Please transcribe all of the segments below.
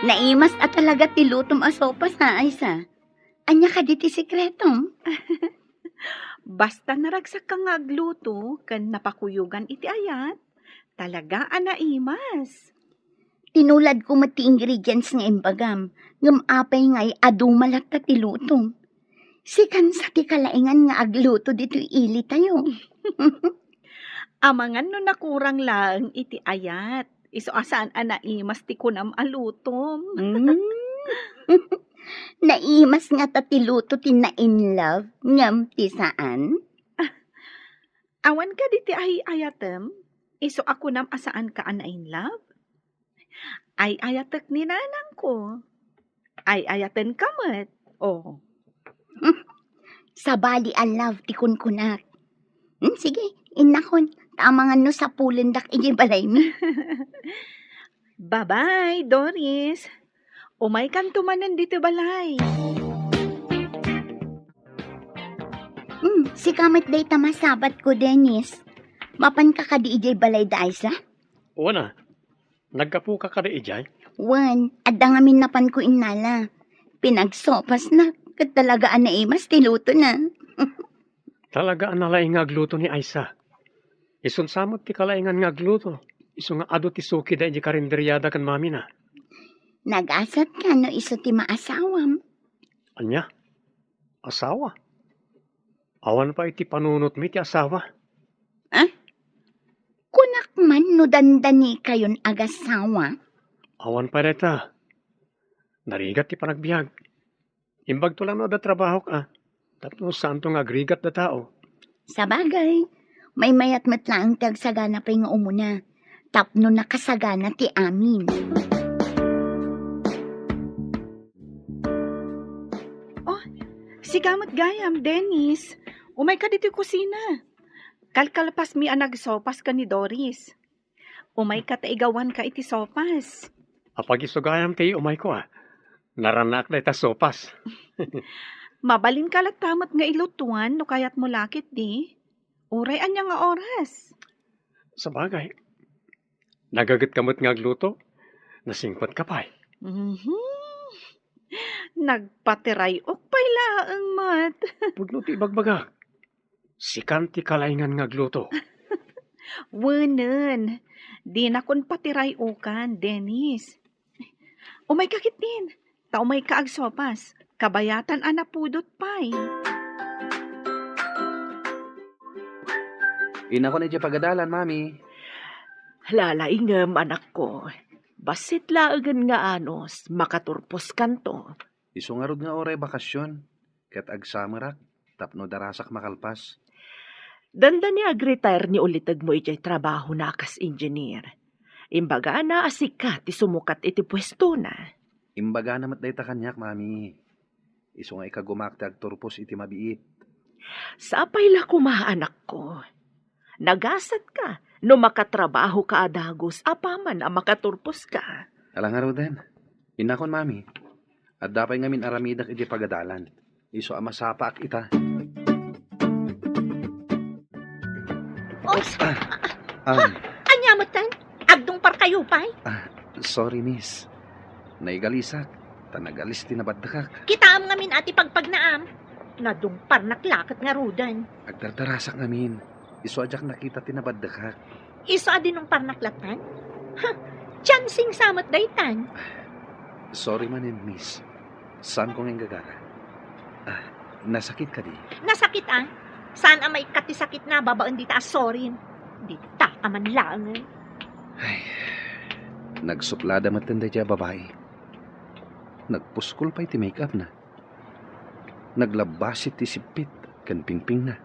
Naimas at talaga ti lutom a sopas na Aysa. Anya ka di ti sikretong? Basta naragsak ka nga agluto, kan napakuyugan iti ayat, talaga anaimas. Tinulad ko mati ingredients nga imbagam. Ngam apay nga'y adumalat ta ti lutom. Sikan sa ti kalaingan nga agluto dito ili tayo. Amangan no nakurang lang iti ayat. Iso asaan anaimas ti kunam alutom. Mm. Naimas nga ta ti luto ti na in love. Ngam ti saan? Awan ka di ti ay ayatem, iso ako nam asaan ka in love. Ay ayatek ni nanang ko. Ay ayaten kamet. Oh. Sabali a love ti kunkunak. Sige, inakon. Tamangan no sa pulendak iji balay mi. Bye-bye, Doris. Umay kan tumanan dito balay. Si kamit day tamasabat ko, Dennis. Mapan ka ka di ijay balay da Aysa? Una, nagkapu ka kada ijay? Wan, adda ngamin napan ko inala. Pinagsopas na, kat talaga anaimas tiluto na. Talaga ang nalaing agluto ni Aysa. Isun samot ti kalaingan nga agluto. Isu nga ado ti suki da iji karinderyada kan mami na. Nag-asat ka no iso ti maasawam. Anya? Asawa? Awan pa iti panunot mi ti asawa. Kunak man no dandani kayon agasawa. Awan pa reta. Narigat ti panagbiag. Imbag to lang no da trabaho ka. Tapos santo nga agrigat da tao. Sa bagay, may mayat matlaang tagsagana pa yung umuna. Tapno nakasagana ti amin. Si kamat gayam, Dennis. Umay ka dito kusina. Kalkalpas mi ang nagsopas ka ni Doris. Umay ka taigawan ka iti sopas. Apag isugayam ti umay ko Naranak na ita sopas. Mabalin ka tamat nga ilutuan no kayat mo lakit di. Uray anya nga oras. Sa bagay. Nagagat kamot nga agluto. Nasingpat ka pa'y. Nagpatiray ok pa'y laang mat. Pudno ti ibagbagak. Sikan ti kalaingan nga agluto. Wanan. Di na kon patiray okan, Dennis. Umay kakit din. Umay ka agsopas. Kabayatan anapudot pa'y. Ina ko na dyan pagadalan, mami. Lalaingam, anak ko. Basit laagan nga anos, makaturpos kanto. Isungarod nga oray bakasyon. Kat agsamarak, tapno darasak makalpas. Danda ni ag-retire ni ulitag mo ijay trabaho na kas engineer. Imbaga na asika ti sumukat iti pwesto na. Imbaga namat day ta kanyak, mami. Iso nga ikagumakta agturpos iti mabiit. Sa apay la kuma, anak ko. Nagasat ka, no makatrabaho ka adagos, apaman ang makaturpos ka. Alang araw din. Inakon, mami. At dapay ngamin aramidak iti pagadalan. Iso amasapa ak ita. Anyamatan, agdong par kayo pa'y. Sorry, miss. Naigalisak. Tanagalis tinabadakak. Kita am ngamin ati pagpagnaam. Nadungpar naklakat nga rudan. Agdardarasak ngamin. Iso ajak nakita tinabadakak. Iso adin nung parnaklatan? Ha, chancing samot daytan. Sorry manin, miss. Saan ko ngayong gagara? Nasakit ka di? Nasakit Saan ang may katisakit na babaon di taas sorin? Di ta man lang. Ay, nagsuplada matanda dya babae. Nagpuskol pa iti make-up na. Naglabasit ti sipit, kan pingping na.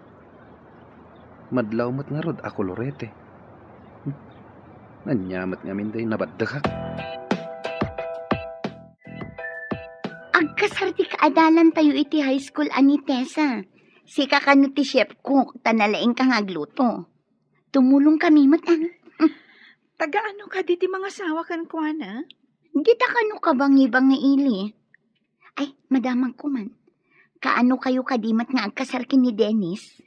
Madlaw mat nga rod ako lorete. Nanyamat nga minday nabadakak. Agkasar ti kaadalan tayo iti high school ani Tessa. Si kakano ti chef cook, tanalaing kang agluto. Tumulong kami Taga-ano ka diti mga sawa kan kuana? Gita kano ka bang ibang nga ili? Ay, madamang ko man. Kaano kayo kadimat nga agkasar kin ni Dennis?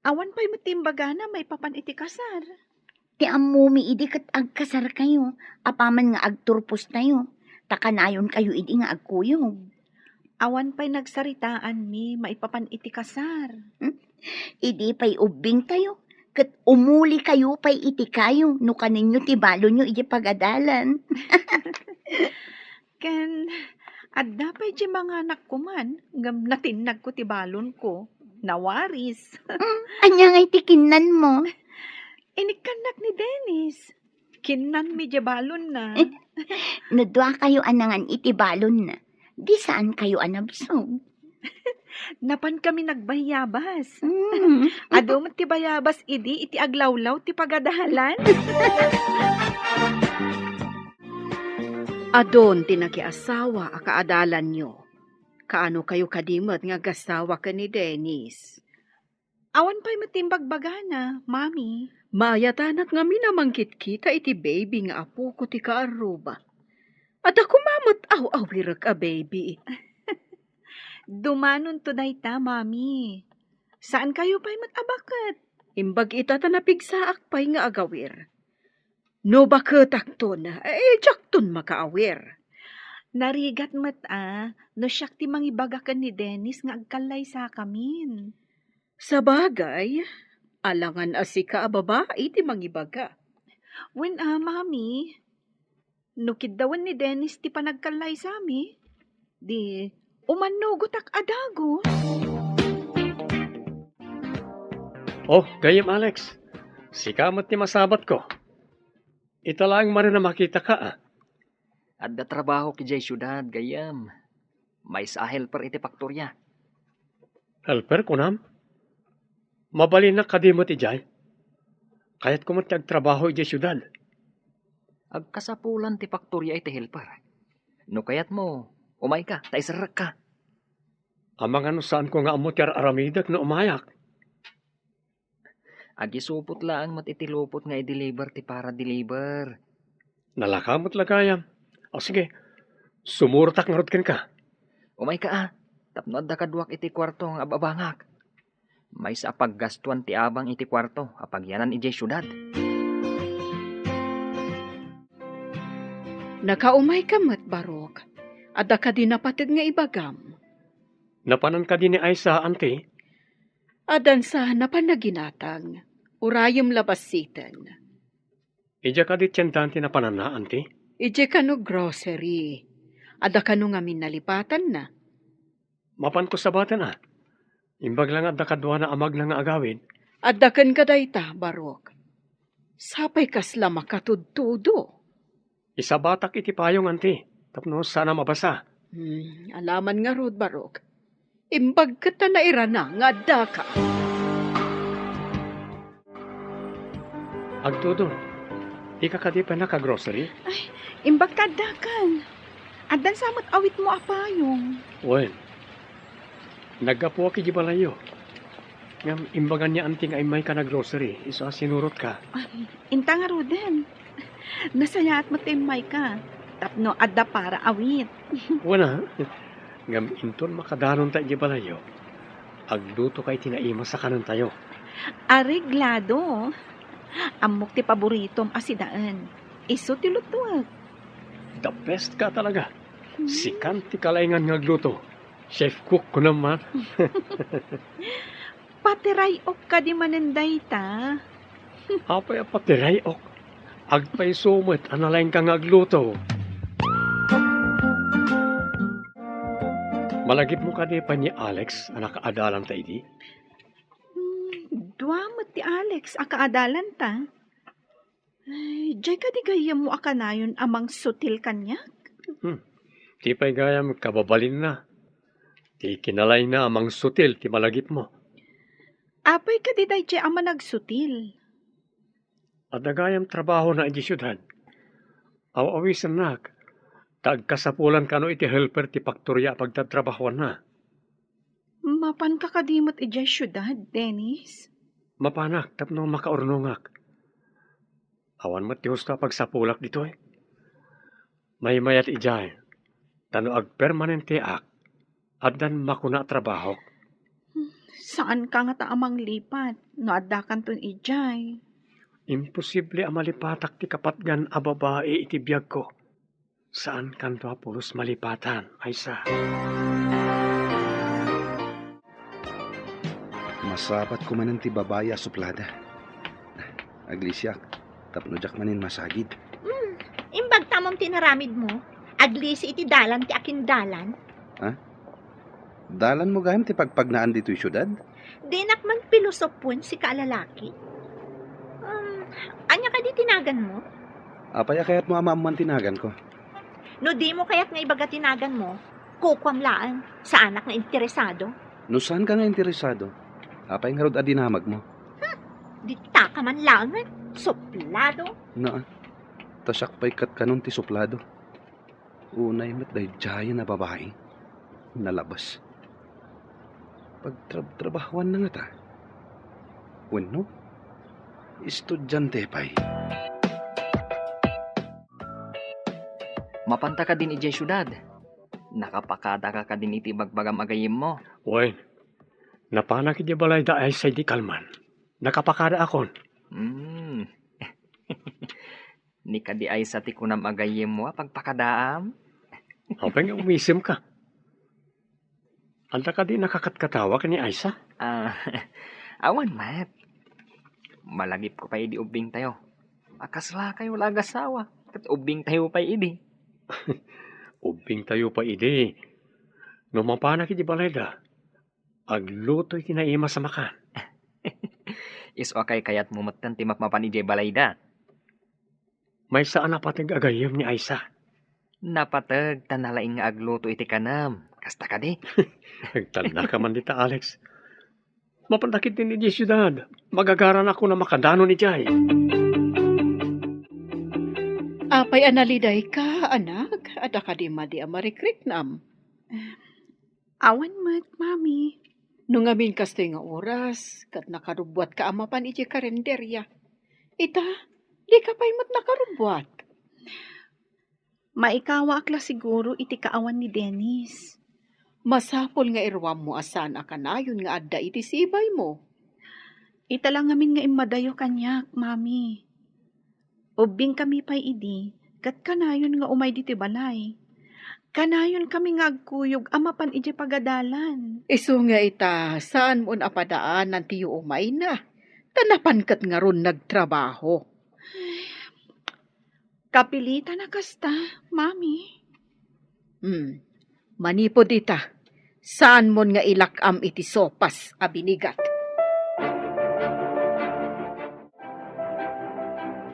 Awan pa'y matimbaga na may papan iti kasar. Ti ammo mi idi kat agkasar kayo. Apaman nga agturpos tayo. Takanayon kayo idi nga agkuyog. Awan pa'y nagsaritaan mi, maipapan iti kasar. Idi pa'y ubing tayo. Kat umuli kayo pa'y iti kayo. No kaninyo ti balo nyo idi pagadalan. Ken, adda pa'y di mga anak ko man, ngam natinag ko ti balon ko, nawaris. Anya nga iti kinan mo. Inikanak ni Dennis. Kinan mi di balon na. Nadwa kayo anangan iti balon na. Di saan kayo anabsog. Napan kami nagbayabas. Mm. Ado mo ti bayabas idi iti aglawlaw ti pagadahalan. Adon tinakiasawa a kaadalan nyo. Kaano kayo kadimot nga gasawa ka ni Dennis? Awan pa'y matimbag bagana, mami. Mayatanak nga minamangkit kita iti baby nga apo ko ti kaaruba. At ako mamot aw-awirak a baby. Dumanon to dayta, mami. Saan kayo pa'y matabakat? Imbag ita tanapigsaak pa'y nga agawir. No bakit akton, jakton makaawir. Narigat no siyak ti mangibagakan ni Dennis nga agkalay sa kamin. Sa bagay, alangan asika a babae ti mangibaga. When mami, nukid dawan ni Dennis ti panagkalay sa mi, di umanugot ak adagos. Oh, gayam Alex. Sikamat ni masabat ko. Ita lang man na makita ka Adda trabaho ki jay syudad, gayam. May sa helper iti faktorya. Helper ko nam. Mabalin na kadimot ijay. Kaya't kumatag trabaho ijay syudad. Agkasapulan ti faktorya iti helper. No kayat mo, umay ka, taisarak ka. Amang ano saan ko nga amot yar aramidak na umayak. Agisupot lang matitilupot nga i-deliver ti para deliver. Nalakamot lagayam. O sige, sumurtak nga rod ka. Umay ka tapno adda kaduak iti kwarto nga ababangak. May sa paggastuan ti abang iti kwarto, apagyanan ijay syudad. Nakaumay ka mat barok. Adda ka din napatid nga ibagam. Napanan ka din ni Aisa, ante. Adan sa napanaginatang. Urayom labasitan. Ija ka di tiyentante na panana, ante. Ije ka no grocery. Ada ka no nga minalipatan na. Mapan ko sa bata na. Imbag lang at nakadwa na amag na nga agawin. Adakan ka dayta, barok. Sapay kasla makatudtudo. Isa batak iti payong, ante. Tapno sana mabasa. Alaman nga rod, barok. Imbag ka ta na irana nga adda ka. Agtudo. Ika ka di pa naka-grocery? Imbag kadakan. Adan samot awit mo apayong. Wen. Nagapo ki di balayo. Ngam imbagan niya anting ay may ka na grocery. Isa sinurot ka. Inta nga Ruden. Nasaya at matimay ka. Tapno adda para awit. Wana. Ngam inton makadanon tayo di balayo. Agluto kay tinaima sa kanan tayo. Areglado. Amok ti paboritom asidaan. Iso ti lutuag. The best ka talaga. Si Kanti kalaingan nga gluto. Chef cook ko naman. Patiray ok ka di manenday ta. Apay apatiray ok. Agpay sumit analain ka nga gluto. Malagip mo ka di pa ni Alex anak adalam ta idi. Duamot ti Alex akaadalan ta. Ay, jay ka di gayam mo akanayon amang sutil kanyak. Ti pa'y gayam kababalin na. Ti kinalay na amang sutil ti malagip mo. Apay ka di day jay ama nagsutil. At nagayam trabaho na iti syudad. Aw-awisan nak. Tagkasapulan ka no iti helper ti faktorya pagtatrabahoan na. Mapan ka kadimot ijay syudad, Dennis. Mapanak tapno makaurnungak. Awan mo ti husto pagsapulak dito eh. May mayat ijay. Tano ag permanente ak. Addan makuna trabaho. Saan ka nga taamang lipat? No adda kanton ijay. Imposible amalipatak ti kapatgan a babae iti biyag ko. Saan kanto apulos malipatan, Aisa? Masapat ko manan ti babaya suplada. Aglisyak, tapno jak manin masagid. Imbag tamang tinaramid mo, aglisi iti dalan ti akin dalan. Dalan mo gayam ti pagpagnaan dito'y syudad? Dinak man pilosopon si kaalalaki. Anya ka di tinagan mo? Apaya kaya't mo amaman tinagan ko. No di mo kaya't nga ibaga tinagan mo, kukwamlaan sa anak na interesado. No saan ka nga interesado? Apay nga rod adinamag mo. Di ta ka man langan, suplado. Na, tasyak pa'y kat kanon ti suplado. Unay mat day jaya na babae. Nalabas. Pagtrabahuan na nga ta. Bueno, estudyante pa'y. Mapanta ka din ijay syudad. Nakapakada ka din iti bagbagam agayim mo. Wen, napanak iti balay da ay sa di kalman. Nakapakada akon. Ni ka di ay sa ti kunam agayim mo pagpakadaam. Apay nga umisim ka. Anta ka di nakakatkatawa ka ni Aisa? Awan, Mat. Malagip ko pa idi ubing tayo. Akasla kayo lagasawa. Kat ubing tayo pa idi. Ubing tayo pa ide. No mapanak iti balayda, agluto iti naima sa makan. Is okay kayat mumatan ti mapmapan ijay balayda. May saan napatag agayam ni Aisa. Napatag tanalaing nga agluto iti kanam. Kasta ka di. Nagtanda ka man dita, Alex. Mapandakit din ni siyudad. Magagaran ako na makadano ni Jay. Apay analiday ka, anak. Ada ka di madi amarikrik-nam. Awan mat, mami. Nung amin kastoy nga oras, kat nakarubwat ka amapan iti karenderya. Ita, di ka pa'y mat nakarubwat. Maikawa akla siguro iti kaawan ni Dennis. Masapol nga irwam mo asan akanayon nga adda iti sibay mo. Ita lang amin nga imadayo kanyak, mami. Ubing kami pa'y idi, kat kanayon nga umay diti balay. Kanayon kami nga agkuyog amapan iti pagadalan. Isu nga ita, saan mo napadaan ng tiyo umay na? Tanapan kat nga ron nagtrabaho. Kapilita na kasta, mami. Manipod ita, saan mo nga ilakam iti sopas a binigat?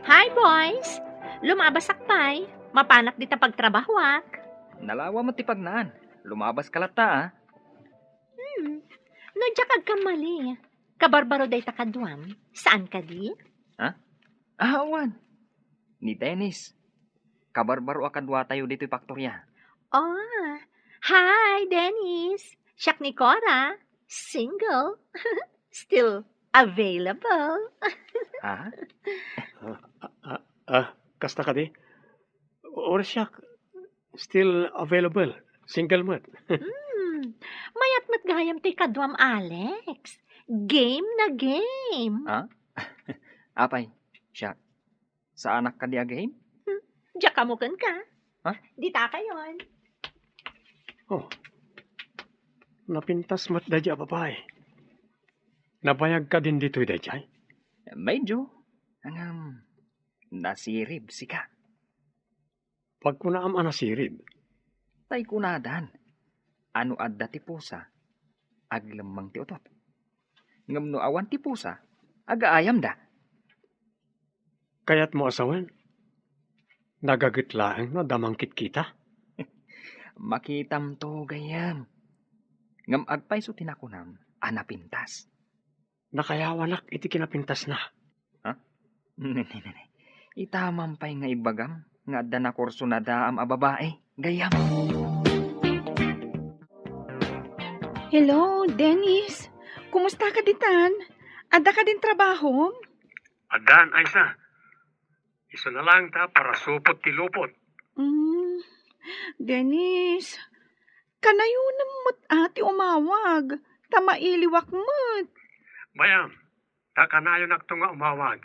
Hi, boys! Lumabas akpay. Mapanak dita pagtrabahuak. Nalawa mo ti pagnaan. Lumabas ka lata, No, jakag ka mali. Kabarbaro day takadwam. Saan ka di? Awan. Ni Dennis. Kabarbaro akadwa tayo dito paktorya. Oh, hi, Dennis. Siyak ni Cora. Single. Still available. Ha? Kasta ka di? Or siya, still available. Single mat. Mayat mat gayam ti kadwam, Alex. Game na game. Apay, siya. Sa anak ka di agay? Diyak kamukan ka. Ha? Dita ka yon. Oh, napintas mat dadya babae. Nabayag ka din dito'y dadya. Medyo. Nasirib si ka. Pag kunaam anasirib, Tay kunadan. Ano adda ti pusa? Aglamang ti utot. Ngam no awan ti pusa, agaayam da. kaya't mo asawan. Nagagitlaang no damangkit kita. Makitam to gayam. Ngam agpay so tinakunam, anapintas. Nakayawanak iti kinapintas na. Itamam pay nga ibagam, nga adda na kurso na daam a babae. Gayam. Hello, Dennis. Kumusta ka ditan? Ada ka din trabaho? Adan, Aisa. Isa na lang ta para supot ti lupot. Dennis, kanayunan mo't ati umawag. Tamailiwak mo't. Bayam, takanayo nakto nga umawag.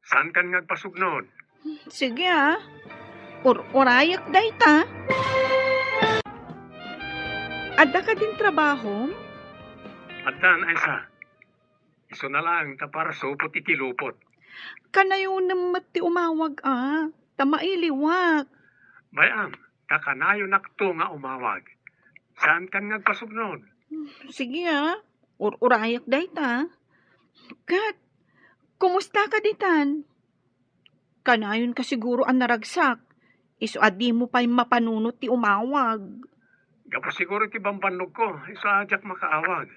Saan kan ngagpasugnod? Sige ah. Urayak dayta. Adda ka din trabaho? Addan ay sa. Iso na lang ta para supot iti lupot. Kanayo namat ti umawag Tamailiwak. Bayam, kakanayo nakto nga umawag. Saan kan nagpasubnod? Sige urayak dayta. Kat, kumusta ka ditan? Kanayon ka siguro ang naragsak. Iso adi mo pa'y mapanunot ti umawag. Gapo siguro ti bambanog ko. Iso ajak makaawag.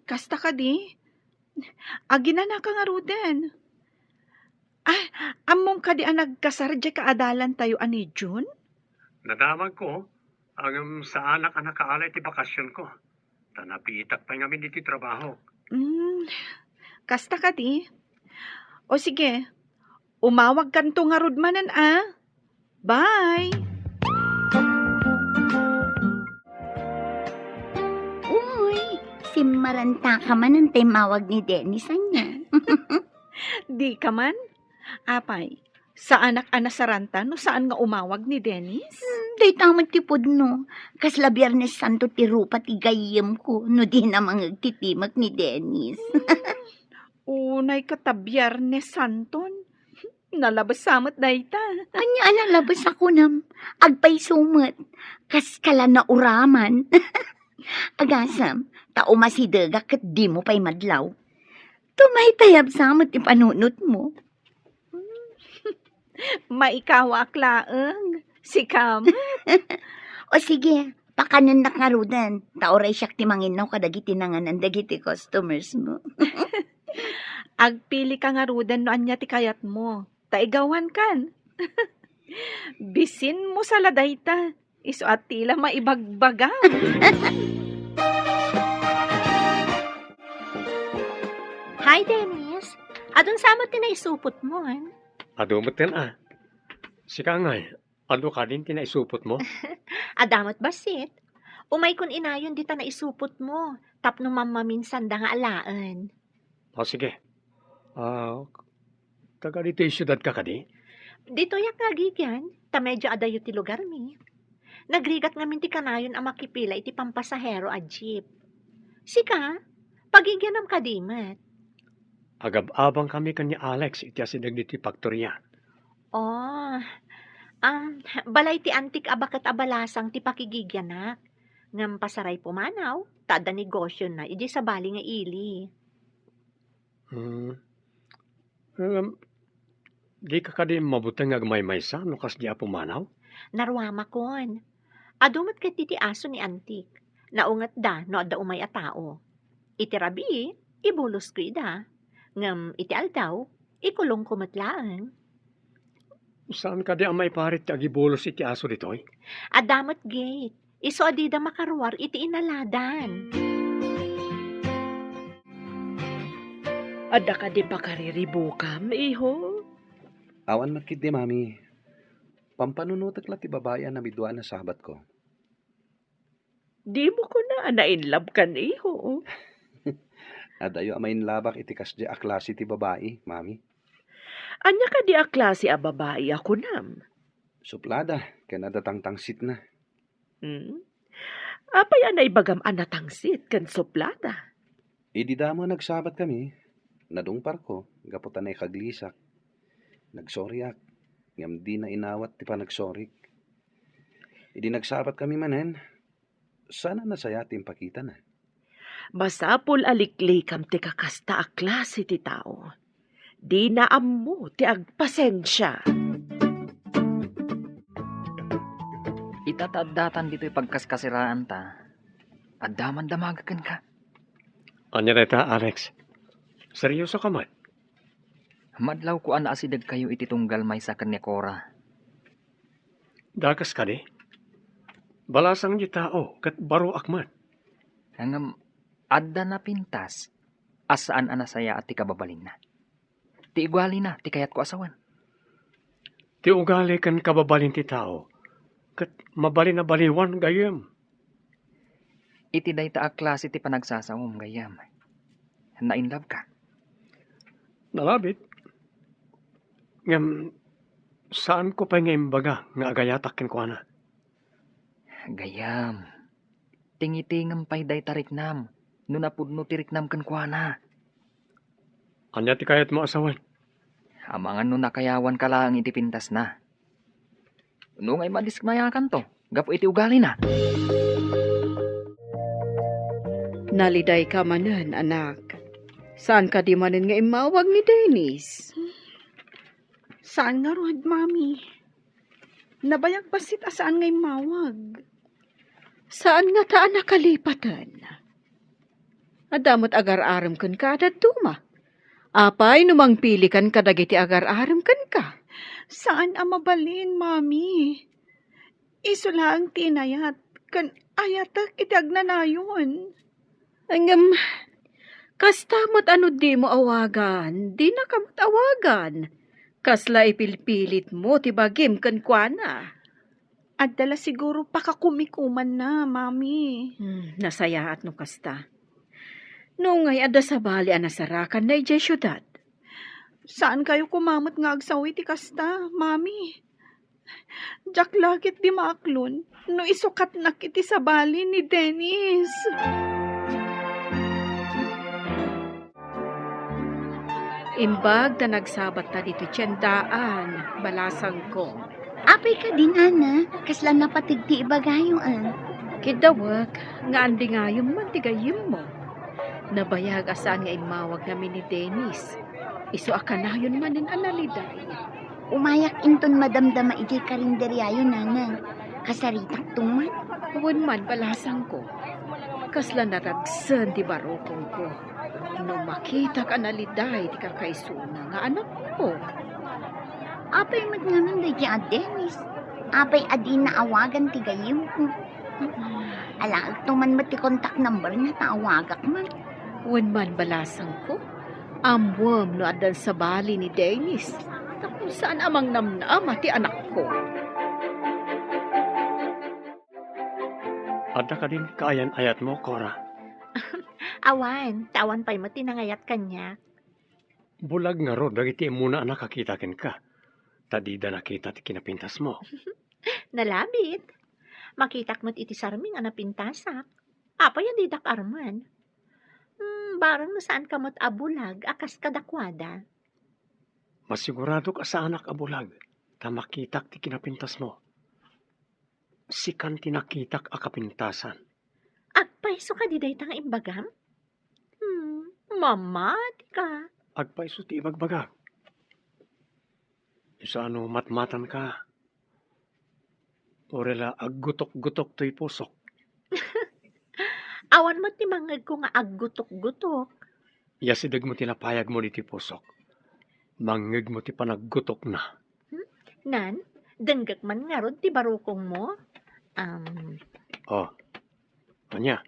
Kasta ka di? Agina ka nga ruden. Amom ka di ang nagkasardya kaadalan tayo ani June? Nadamag ko ang sa anak ang nakaalay ti bakasyon ko. Tanapitak pa ngamin iti trabaho. Kasta ka di? O sige, umawag kanto nga rudmanan Bye! Uy, simaranta ka man ang timawag ni Dennis anya. Di ka man? Apay, sa anak anasaranta no saan nga umawag ni Dennis? Day tamat tipod no. Kasla Biyernes Santo ti rupa ti gayem ko no di na mangagtitimak ni Dennis. Unay Biyernes Santon. Nalabas samot dayta. Anya analabas ako nam. Agpay sumot. Kas kala na uraman. Agasam, tao masidaga kat di mo pa'y madlaw. Tumaytayab samot ti panunot mo. Maikawa aklaeng. Si Kam. O sige, pakanan na karudan. Taoray siyak ti manginaw kadagiti nanganan dagiti customers mo. Agpili ka nga rudan no anya ti kayat mo. Taigawan kan. Bisin mo sa ladayta. Iso at tila maibagbaga. Hi, Dennis. Adun samot tinaisupot mo, Adumot yan Sika ngay, ano ka din tinaisupot mo? Adamot basit. Umay kun inayon dita na isupot mo. Tapno mamaminsan da nga alaan. O sige. Taga dito yung syudad ka kadi? Dito yak nagigyan. Ta medyo adayo ti lugar mi. Nagrigat ngamin ti kanayon ang makipila iti pampasahero a jeep. Sika, pagigyan am kadimat. Agab-abang kami kanya Alex iti asidag dito faktorya. Oh, balay ti antik abakat abalasang ti pakigigyanak. Ngam pasaray pumanaw, tada negosyo na, iji sa bali nga ili. Di ka kadi mabutang agmay-maysa no kas di apumanaw? Narwama kon. Adumot kat ti aso ni antik. Naungat da, no adda umay a tao. Iti rabi, ibulos ko ida. Ngam iti aldaw, ikulong kumatlaan. Saan ka di ang may parit ti agibulos iti aso ditoy? Adamot gate. Iso adida makaruar iti inaladan. Ada ka di pa kariribukam, iho? Awan matkid di, mami. Pampanunutak la ti babayan na midwa na sabat ko. Di mo ko na in love kan, iho. Adayo amain labak iti kasdi a klase ti babae, mami. Anya ka di a klase a babae ako nam. Suplada, kaya nadatangtangsit na. Apay anay bagam anatangsit kan suplada. Idi damo nagsabat kami. Nadungpar ko, gaputan ay kaglisak. Nagsoryak, ngam di na inawat ti panagsorik. Idi nagsabat kami manen, sana nasaya ti pakita na. Masapul aliklikam ti kakasta a klase ti tao. Di na ammo ti agpasensya. Itatadatan dito yung pagkaskasiraan ta. Adaman damagakan ka. Anya reta, Alex? Seryoso ka man? Madlaw ko ana asidag kayo iti tunggal may sa kanya Cora. Dakas ka di? Balasang di tao, kat baro akman. Hangam, adda na pintas. Asaan anasaya at ti kababalin na. Ti igwali na, ti kayat ko asawan. Ti ugali kan kababalin ti tao, kat mabalin na baliwan gayem. Iti day ta a klase ti panagsasawom gayam. Na in love ka. Nalabit. Ngam, Saan ko pa nga imbaga nga agayatak ken kuana? Gayam. Tingitingam pa'y day tariknam. No napudno tiriknam kan kuana. Anya ti kayat mo asawan? Amangan no nakayawan ka lang iti pintas na. No ngay madiskmayakan to. Gapo iti ugali na. Naliday ka manan, anak. Saan ka di manan nga imawag ni Dennis? Saan nga rod, mami? Nabayag basit asaan ngay mawag? Saan nga taan nakalipatan? Adamot agar-aram kan ka adat tuma. Apay numang pili kan kadagiti agar-aram kan ka. Saan ang mabalin, mami? Iso lang tinayat. Kan ayatak itag na nayon. Angam, kastamot ano di mo awagan, di na kamot awagan. Kasla ipilpilit mo, tibagim kan kuana. At dala siguro pakakumikuman na, mami. Nasaya at no kasta. Nungay ada sa bali anasarakan na ijay syudad. Saan kayo kumamot nga agsawi ti kasta, mami? Jak lakit di maaklon, no isukat na kiti sa bali ni Dennis. Imbag na nagsabat ta dito tiyandaan, balasang ko. Apay ka din, ana. Kasla napatigti ibagayo, Kidawag, nga andi nga yung mantigayim mo. Nabayag asaan nga imawag namin ni Dennis. Iso akanayon manin analiday. Umayak inton madamdama iti karinderyayo, nana. Kasaritak tuman. Huwag man balasang ko. Kasla naragsan di barokong ko. No makita ka naliday di kakaisuna nga anak ko. Apay mat nga nun day ti Dennis. Apay adi na awagan ti gayim ko. Alaag tuman mat ti contact number na taawagak man. Huwag man balasang ko. Amwam no adan sa bali ni Dennis. Kung saan amang namnaam ti anak ko. Adda ka din kaayan ayat mo, Cora. Awan, tawan pa'y mo tinangayat kanya. Bulag nga ro, dagiti muna nakakita ken ka. Tadida nakita ti kinapintas mo. Nalabit. Makitak mo't iti sarming anapintasak. Apa yan didak arman? Barang na saan ka mo't abulag, akas kadakwada. Masigurado ka sa anak abulag. Ta makitak ti kinapintas mo. Sikan tinakitak a kapintasan. Agpaiso ka di day tanga imbagam? Mamati ka. Agpaiso ti ibagbagag. Isa ano matmatan ka. Orela aggutok-gutok to'y pusok. Awan mo ti mangag ko nga aggutok-gutok. Yasidag mo tinapayag mo diti pusok. Mangag mo ti panaggutok na. Nan, denggak man nga rod ti barukong mo. Oh, kanya.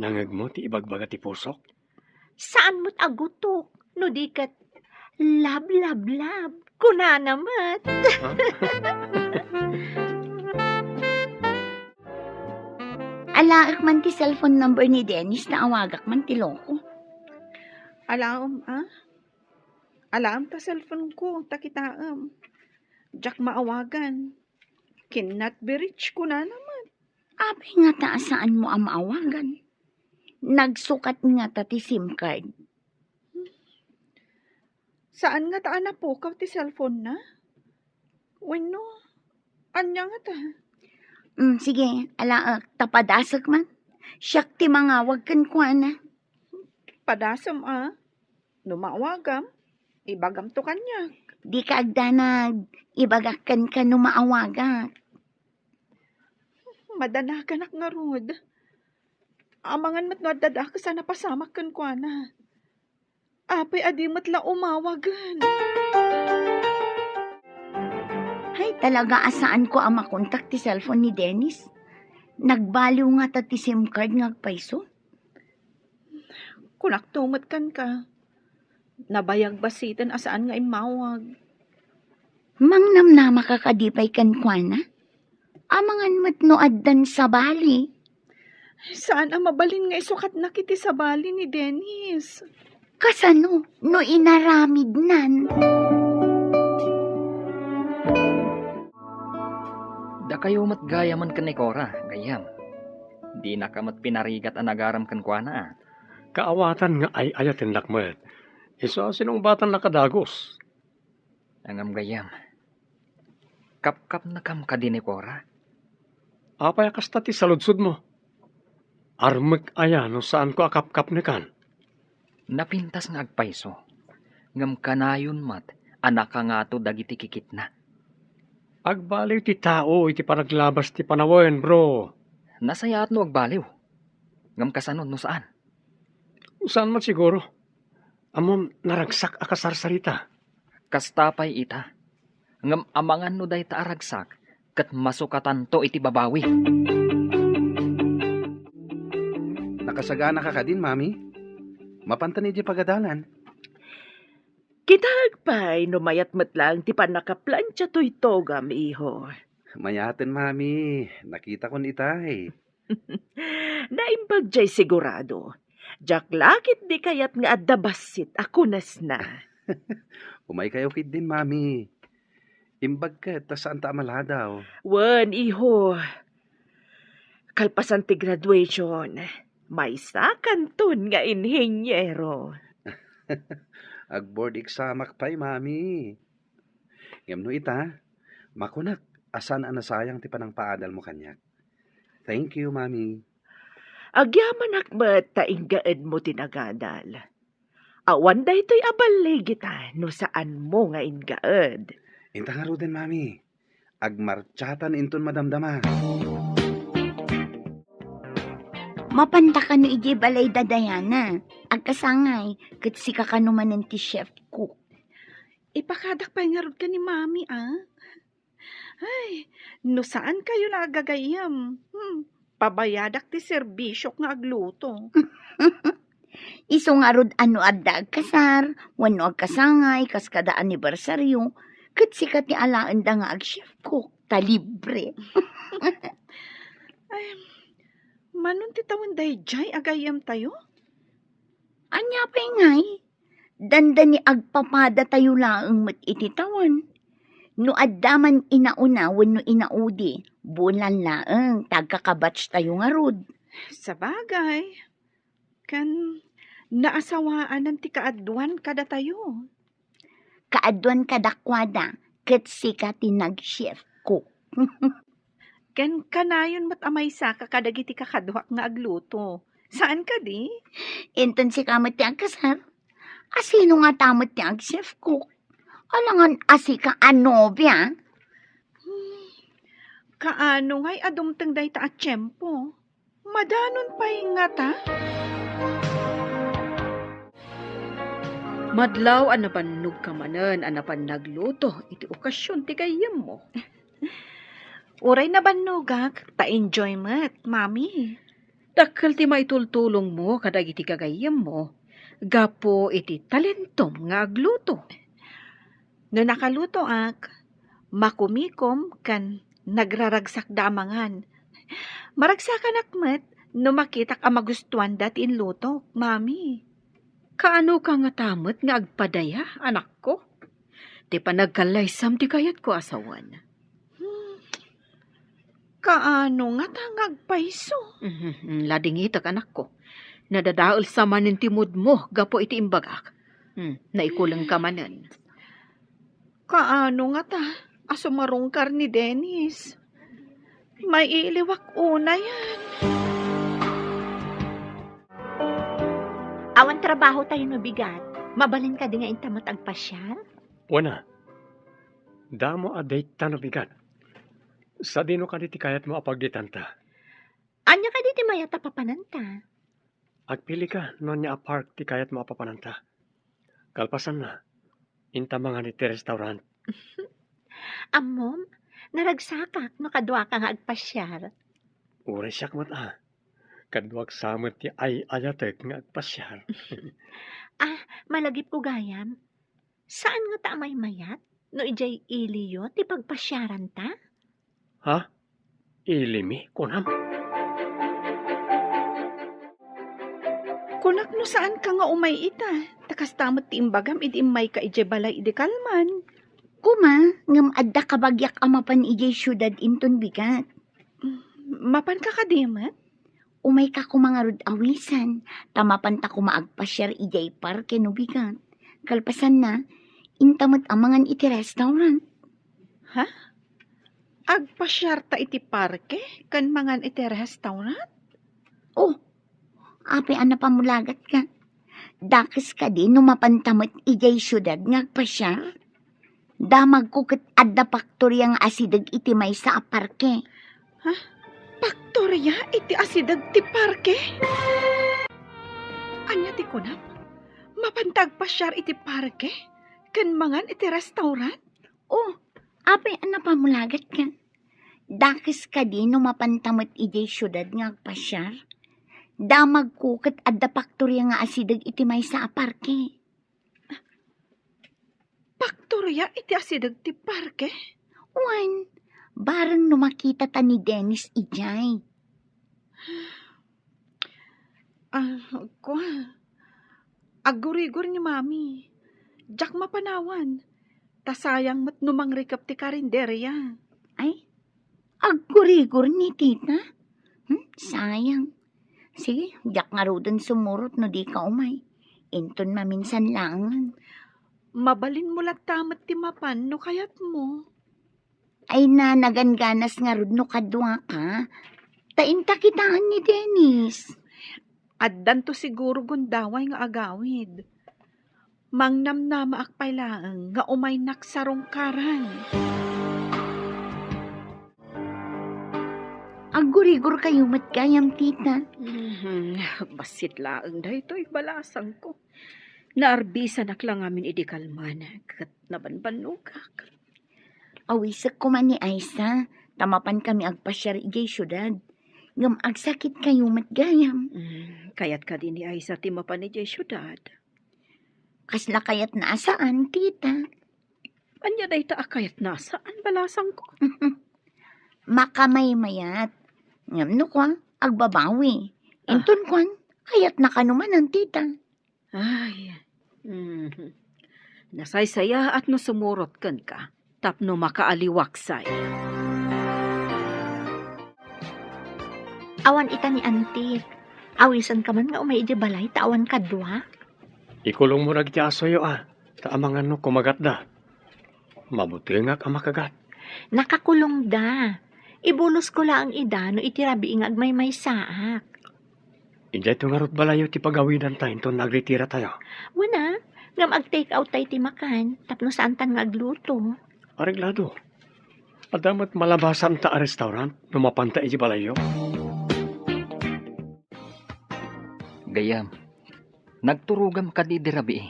Nangag mo ti ibagbaga ti pusok? Saan mo't agutok? No di kat lab. Kuna naman. Alaak man ti cellphone number ni Dennis na awagak man ti loko. Alaam, Alaam ta cellphone ko, takitaam. Jak maawagan. Cannot be reached ko na naman. Apay nga ta saan mo ang maawagan. Nagsukat nga ta ti SIM card. Saan nga taan na po ti cellphone na? Bueno, anya nga ta? Sige, alaak, tapadasag man. Siyak ti mangawag kan kuana. Padasam Numawagam. Ibagam to kanya. Di ka agdanag, ibagakan ka numaawaga. Madanagan nga rod. Amangan mat no dadak sa napasamak kan kuana. Apay adi mat la umawagan. Hay, talaga asaan ko ang makontak ti cellphone ni Dennis? Nagbaliw nga ta ti SIM card nga agpaiso. Kunak tumat kan ka. Nabayag basitan asaan nga imawag. Mangnam na makakadipay kan kuana? Amangan mat no addan sa bali. Saan ang mabalin nga isukat na kiti sa bali ni Dennis? Kasano no inaramid nan? Da kayo matgaya man kan ni Cora, gayam. Di na ka mat pinarigat ang nagaram kan kwa na. Kaawatan nga ay ayatin lakmet. Isa sinong batang nakadagos. Angam gayam. Kap-kap na kam ka din ni Cora. Apay kasta ti saludsud mo. Armek aya no saan ko akap-kap ni kan. Napintas nga agpaiso. Ngam kanayon mat, anak ka nga to dagiti kikit na. Agbaliw ti tao iti panaglabas ti panawen, bro. Nasayaat no agbaliw. Ngam kasanod no saan. Saan man siguro? Amom naragsak akasarsarita. Kastapay ita. Ngam amangan no day taaragsak, kat masukatan to iti babawi. Nakasagana ka din, mami. Mapanta ni di pagadalan. Kitag pa'y numayat matlang ti panakaplansya to'y togam, iho. Mayaten, mami. Nakita ko ni itay. Naimbag jay sigurado. Jak lakit di kayat nga adabasit ako nas na. Umay kayo kid din, mami. Imbag ka, tas saan ta amaladaw. Wan, iho. Kalpasan ti graduation. May sakanton nga inhinyero. Ag-board examak pa'y, mami. Ngam no ita, makunak, asan anasayang ti panang paadal mo kanyak. Thank you, mami. Agyaman akbat tainggaed mo tinagadal. Awan da ito'y abalay kita no saan mo nga ingaed. Inta nga din, mami. Agmarchatan inton madamdama. Mapanta ka no iji balay dadayana. Agkasangay, kat sika ka numanan ti chef cook. Ipakadak pa nga ka ni mami, ah? Ay, no saan kayo nagagayam? Pabayadak ti serbisyo nga agluto. Iso nga rod ano adda agkasar, wano agkasangay, kas kada anibersaryo, kat sika ti alaan da nga ag chef cook, ta libre. Ay, manon ti tawon day jay agayam tayo? Anya pa ngay, danda ni agpapada tayo laang mat ititawan. No addaman inauna, wano inaudi, bulan laang, tagkakabatch tayo nga rod. Sa bagay, kan naasawaan ng ti kaadwan kada tayo. Kaadwan kadakwada, kat sika ti nag-chef cook. Kan kanayon mat amay saka kadagiti kakadwak nga agluto. Saan ka di? Inton si kamat ti agkasar, asino nga tamot ti ag-chef cook? Alangan asika anobya. Kaano nga'y adumteng day ta at tiyempo? Madanon pa nga ta? Madlaw anapan nugkamanen, anapan nagluto, iti okasyon ti gayam mo. Uray na banugak, ta-enjoyment, mami. Dakkel ti maitultulong mo kadag iti kagayam mo. Gapo iti talentom nga agluto. No nakaluto ak, makumikom kan nagraragsak damangan. Maragsakan akmet, no makitak ang magustuhan dati inluto, mami. Kaano ka nga tamot nga agpadaya, anak ko? Ti panagkalaysam ti kayat ko asawan. Kaano nga tangagpaiso? Lading itak anak ko. Nadadaol sa manin timod mo, gapo iti imbagak. Naikulang ka manan. Kaano nga ta? Asumarungkar ni Dennis. May iliwak una yan. Awan trabaho tayo no bigat. Mabalin ka din nga intamot agpasyal? Wana. Damo aday tanabigan. Sa dino ka diti kayat mo apagditanta. Anya ka di ti mayata papananta? Agpili ka no niya apark ti kayat mo apapananta. Kalpasan na. Inta mga ni ti restaurant. Amom, naragsakak no kadwa ka nga agpasyal. Uray siyak mat Kadwag samot ti ay ayatek nga agpasyal. Malagip ko gayam. Saan nga ta may mayat? No ijay iliyo ti pagpasyaran ta? Ha? Ilimi? Kunam? Kunak no saan ka nga umay ita? Takas tamot ti imbagam iti imay ka ije balay iti kalman. Kuma, ngam adda kabagyak amapan ijay syudad inton bigat. Mapan ka kadimat? Umay ka kumangarod awisan, tamapan ta kumaagpasyar ijay parke no bigat. Kalpasan na, intamot amangan iti restaurant. Agpasyar ta iti parke, kan mangan iti restaurant? Oh, api ana pamulagat ka. Dakes ka din numapantamot ijay syudad ngagpasyar. Damag ko ket adda paktorya nga asidag iti may sa parke. Paktorya iti asidag ti parke? Anya ti kunam? Mapantag pasyar iti parke? Kan mangan iti restaurant? Oh, api ana pamulagat ka. Dakes ka din numapantamot ijay syudad ngagpasyar. Damag ko ket adda paktorya nga asidag iti may sa parke. Paktorya iti asidag ti parke? Wan, bareng no makita ta ni Dennis ijay. Kwa. Agurigor ni mami. Jak mapanawan. Tasayang mat numangrikap ti karinderya. Ay, agkurigor ni tita. Sayang. Sige, jak nga rodan sumurot no di ka umay. Inton maminsan langan. Mabalin mo tamat ti mapan no kayat mo. Ay na naganganas nga rod no kadwa ka. Tainta kitaan ni Dennis. Addan to siguro gundaway nga agawid. Mangnamnama akpay laeng nga umay naksarong karan. Agurigor kayo matgayam tita. Basit laang da ito'y balasang ko. Naarbisan lang amin idikalman. Kat nabanbanugak. Awisak ko man ni Aisa. Tamapan kami agpasyar ijay syudad. Ngam agsakit kayo matgayam. Kayat ka din ni Aisa timapan ni syudad. Kasla kayat nasaan, tita? Anya da ita akayat nasaan balasang ko. Makamay-mayat. Ngam no kwa, agbabawi. Inton kwan, kayat nakanuman ang tita. Ay, nasaysaya at no sumurot kan ka, tapno makaaliwaksay. Awan ita ni Antik. Awisan ka man nga umay iti balay, tawan kadwa. Ikulong mo nagtiasoyo Taamangan no kumagat da. Mabuti nga ka makagat. Nakakulong da. Ibulos ko lang ida no itirabi ingag may saak. Ijay to nga rot balayo ti pagawidan tayo to nagretira tayo. Wana, ngam ag-take out tayo ti makan, tapno saan tan nga agluto. Areglado. Adamat malabasan ta a restaurant no mapanta iti balayo. Gayam, nagturugam ka di dirabi.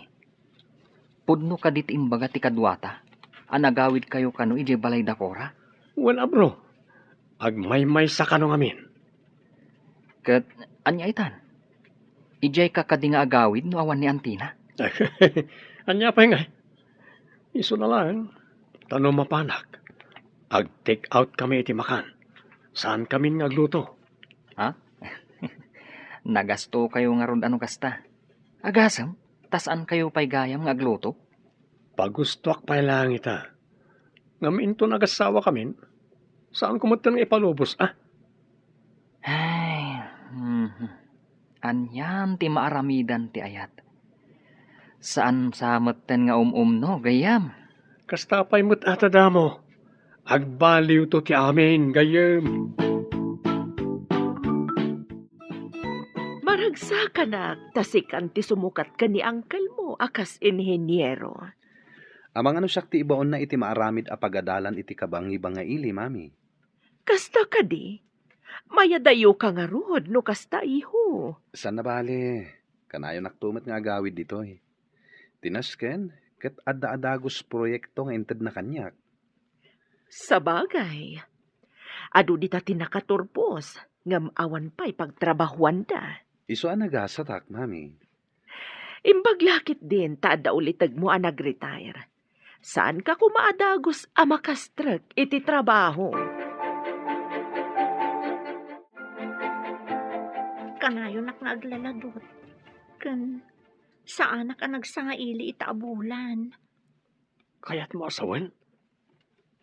Pudno ka dit imbaga ti kadwata. Anagawid kayo kano iti balay dakora. Wala bro. Agmay-may sa kanong amin. Kat anya itan. Ijay ka kadi nga agawid no awan ni Antina. Anya pa nga. Iso na lang. Tanong mapanak. Ag-take out kami iti makan. Saan kami ngagluto? Nagasto kayo nga ron ano kasta. Agasam, tasan kayo pa'y gayam nga agluto? Pagustuak pa lang ita. Ngamin to nagasawa kami. Saan kumatan nga ipalubos, Ay, anyam ti maaramidan ti ayat. Saan sameten nga no, gayam? Kastapay mo't atadamo. Agbaliw to ti amin, gayem. Maragsa ka na, tasikan ti sumukat ka ni angkel mo, akas inhenyero. Amang ano sakti ibaon na iti maaramid a pagadalan iti kabangi-banga ili, mami. Kasta ka di, mayadayo ka nga rod, no kasta iho. San na bale? Kanayo naktumat nga agawid dito eh. Tinasken, ket adda-adagos proyekto nga inted na kanyak. Sa bagay, adu di ta tinakaturpos, ngam awan pa'y pagtrabahuan da. Iso anagasatak, mami. Imbaglakit din, taada ulitag mo ang nag-retire. Saan ka kumaadagos amakastrek iti trabaho? Kanayon nak naglaladot. Kan, saan ka nagsangaili itaabulan? Kaya't mo asawan?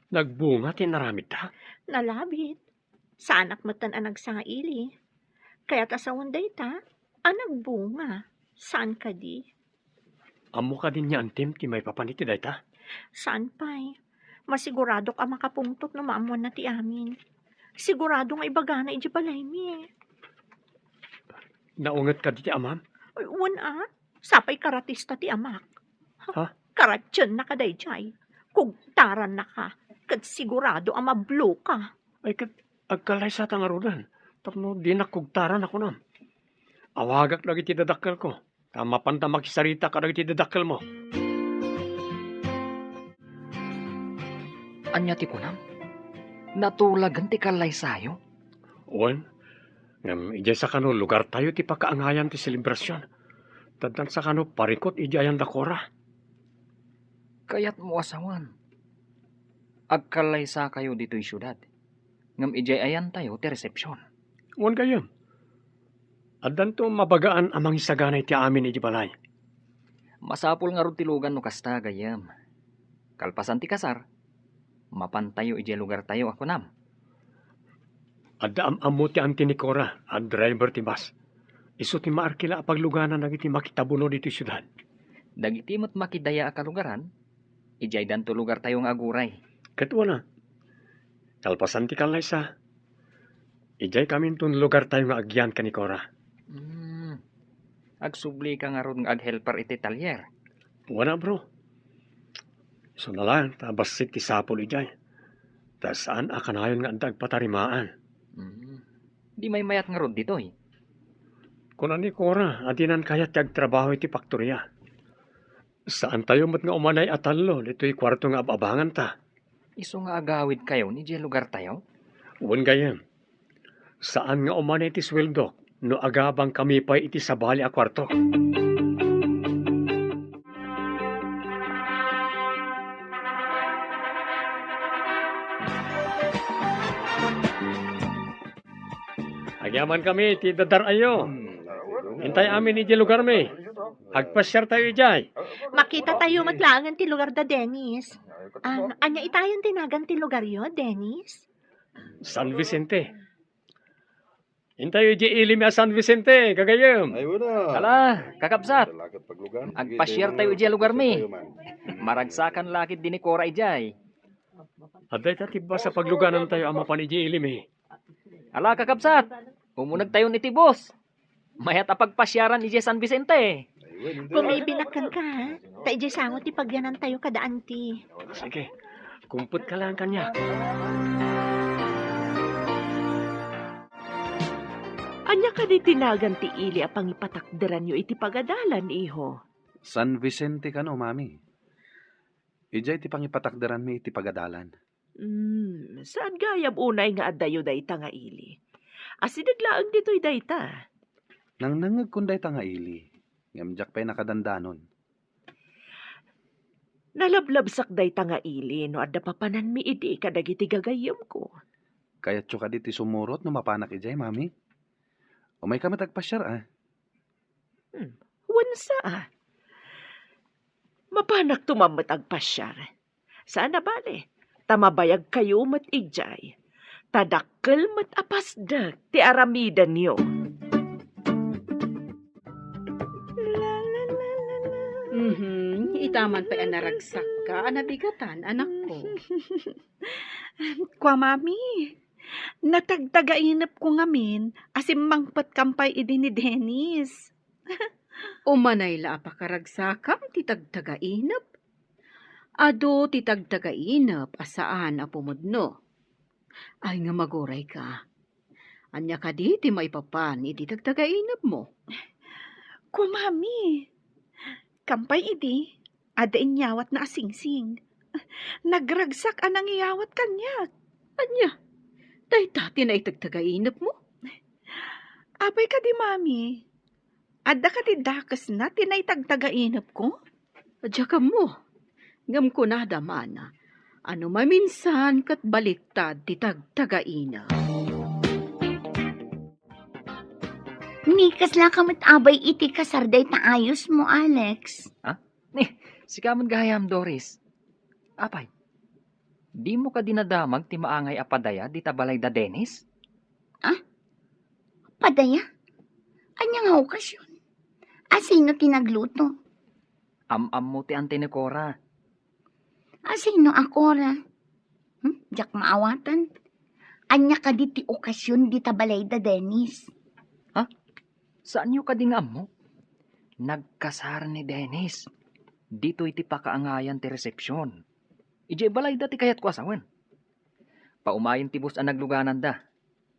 Nagbunga tinaramid ta. Nalabit. Sa anak matan ang nagsaili. Kaya tasawon day ta, ang nagbunga. Saan ka di? Amo ka din niya antim ti may papaniti day ta. Saan pa'y? Masigurado ka makapungtot no maamuan na ti amin. Sigurado nga ibaga na iji balay mi. Naungat ka di ti amam. Uy, sapay karatista ti amak. Ha? Karatyan na ka dayjay. Kugtaran na ka. Kad sigurado ang mablo ka. Ay kat agkalay sa tangarudan. Tapno di nakugtaran ako nam. Awagak lagi ti dadakkel ko. Tama panta makisarita ka lagi ti dadakkel mo. Anya ti kunam? Natulagan ti kalay sayo? Uwan, ngam ijay sa kano lugar tayo ti pakaangayan ti selebrasyon. Taddan sa kano parikot ijayan dakora. Kaya't mo asawan. Agkalay sa kayo dito'y syudad. Ngam ijay ayan tayo ti resepsyon. Uwan gayam. Addan to mabagaan amang isaganay ti amin iji balay. Masapul nga ron tilugan no kasta gayam. Kalpasan ti kasar. Mapantayo ijay lugar tayo ako nam. Adda amo ti anti ni Cora, ang driver ti bus. Isu ti maarkila apagluganan nagiti makitabuno dito syudad. Dagiti mo't makidaya ka lugaran, ijay danto lugar tayo nga aguray. Katwa na. Kalpasan ti kalay sa. Ijay kami tun lugar tayo nga agyan ka ni Cora. Agsubli ka nga ron nga aghelper iti talyer. Wana bro. So na lang, tabasit ti sapol ijay. Ta saan akanayon nga andag patarimaan. Di may mayat nga ron dito'y. Kuna ni Cora, adinan kaya ti agtrabaho iti faktorya. Saan tayo mat nga umanay atallo, ito'y kwarto nga ababangan ta. Iso nga agawid kayo ni ijay lugar tayo? Uwan gayam. Saan nga umanay iti sweldo, no agabang kami pa iti sabali a kwarto. Agyaman kami, ti dadar ayo. Hintay amin iti lugar mi. Agpasyar tayo ijay. Makita tayo matlangan ti lugar da Dennis. Anya itayon tinagan ti lugar yo, Dennis? San Vicente. Hintay iji ilimi a San Vicente, kagayam. Kala, kakabsat. Agpasyar tayo ijay lugar mi. Maragsakan lakit din ni Cora ijay. Aday tatiba sa pagluganan tayo ama pan iji ilimi. Ala, kakabsat. Umunag tayo ni Tibos. Mayat apagpasyaran ijay San Vicente. Pumibinakan ka, ha? Ta ijay sangot ti pagyanan tayo kadaan ti. Sige, kumput ka lang kanya. Anya ka di tinagan ti ili a pangipatakderan nyo iti pagadalan, iho. San Vicente ka no, mami. Ijay ti pangipatakdaran mi iti pagadalan. Saan gayab unay nga adayo dayta nga ili? Asinaglaang dito'y dayta. Nang nangag kunday ta nga ili. Ngamjak pa'y nakadandanon. Nalablabsak dayta nga ili no adda papanan mi idi kadagiti gagayam ko. Kaya tsuka di ti sumurot no mapanak ijay, mami. Umay ka matagpasyar, ah. Wansa ah. Mapanak tumamat agpasyar. Saan na bale? Tamabayag kayo mat ijay. Tadakkel mat apasdag ti aramidan niyo. Itaman pa yan naragsak ka, anabigatan, anak ko. Kwa mami, natagtagainap ko ngamin, asim mangpat kampay idi ni Dennis. Umanay la apakaragsakam, titagtagainap. Ado titagtagainap, asaan apumudno. Ay nga maguray ka. Anya ka di, ti maipapan, iti tagtagainap mo. Kwa mami, kampay idi, ada inyawat na asingsing. Nagragsak anang iyawat kanya. Anya, dahita na itagtagainap mo. Abay ka di mami, ada ka di dakas na tinaitagtagainap ko? Adya ka mo, ngam ko na damana. Ano maminsan kat baliktad ti tagtagainap. Nikas lang kamot abay iti kasarday ta ayos mo, Alex. Si kamon gayam, Doris. Apay, Di mo ka dinadamag ti maangay apadaya di tabalay da Dennis? Padaya? Anya nga okasyon? Sino tinagluto? Am-am mo ti ante ni Cora. Sino ako ra? Diyak maawatan. Anya ka di ti okasyon di tabalay da Dennis. Saan yu kadingam mo? Nagkasar ni Dennis. Dito iti pakaangayan ti resepsyon. Ije balay da ti kayat ko asawan. Paumayin ti bus ang nagluganan da.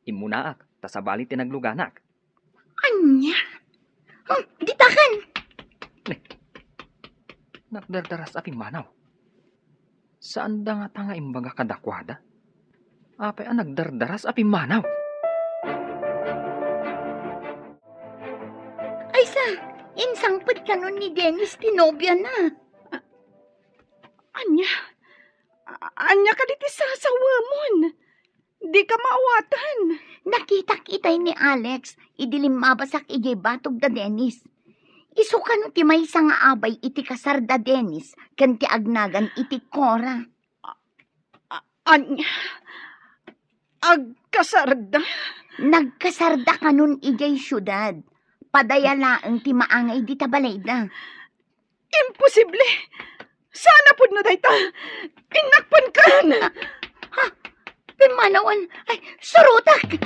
Imunaak, tasabali ti nagluganak. Anya? Ditakan! Nagdardaras api manaw. Saan da nga tanga imbaga kadakwada? Apay ang nagdardaras api manaw. Ay insangpad ka nun ni Dennis, tinobya na. Anya ka diti sasawamon. Di ka maawatan. Nakita-kitay ni Alex, idilim mabasak ijay batog da Dennis. Iso ka no ti may nga abay iti kasar da Dennis, kan ti agnagan iti Cora. Anya? Agkasarda? Nagkasarda ka nun ijay syudad. Padayalaang ti maangay di tabalayda. Imposible. Sana pud no dayta. Inakpan kan. Pimanawan, ay, surutak!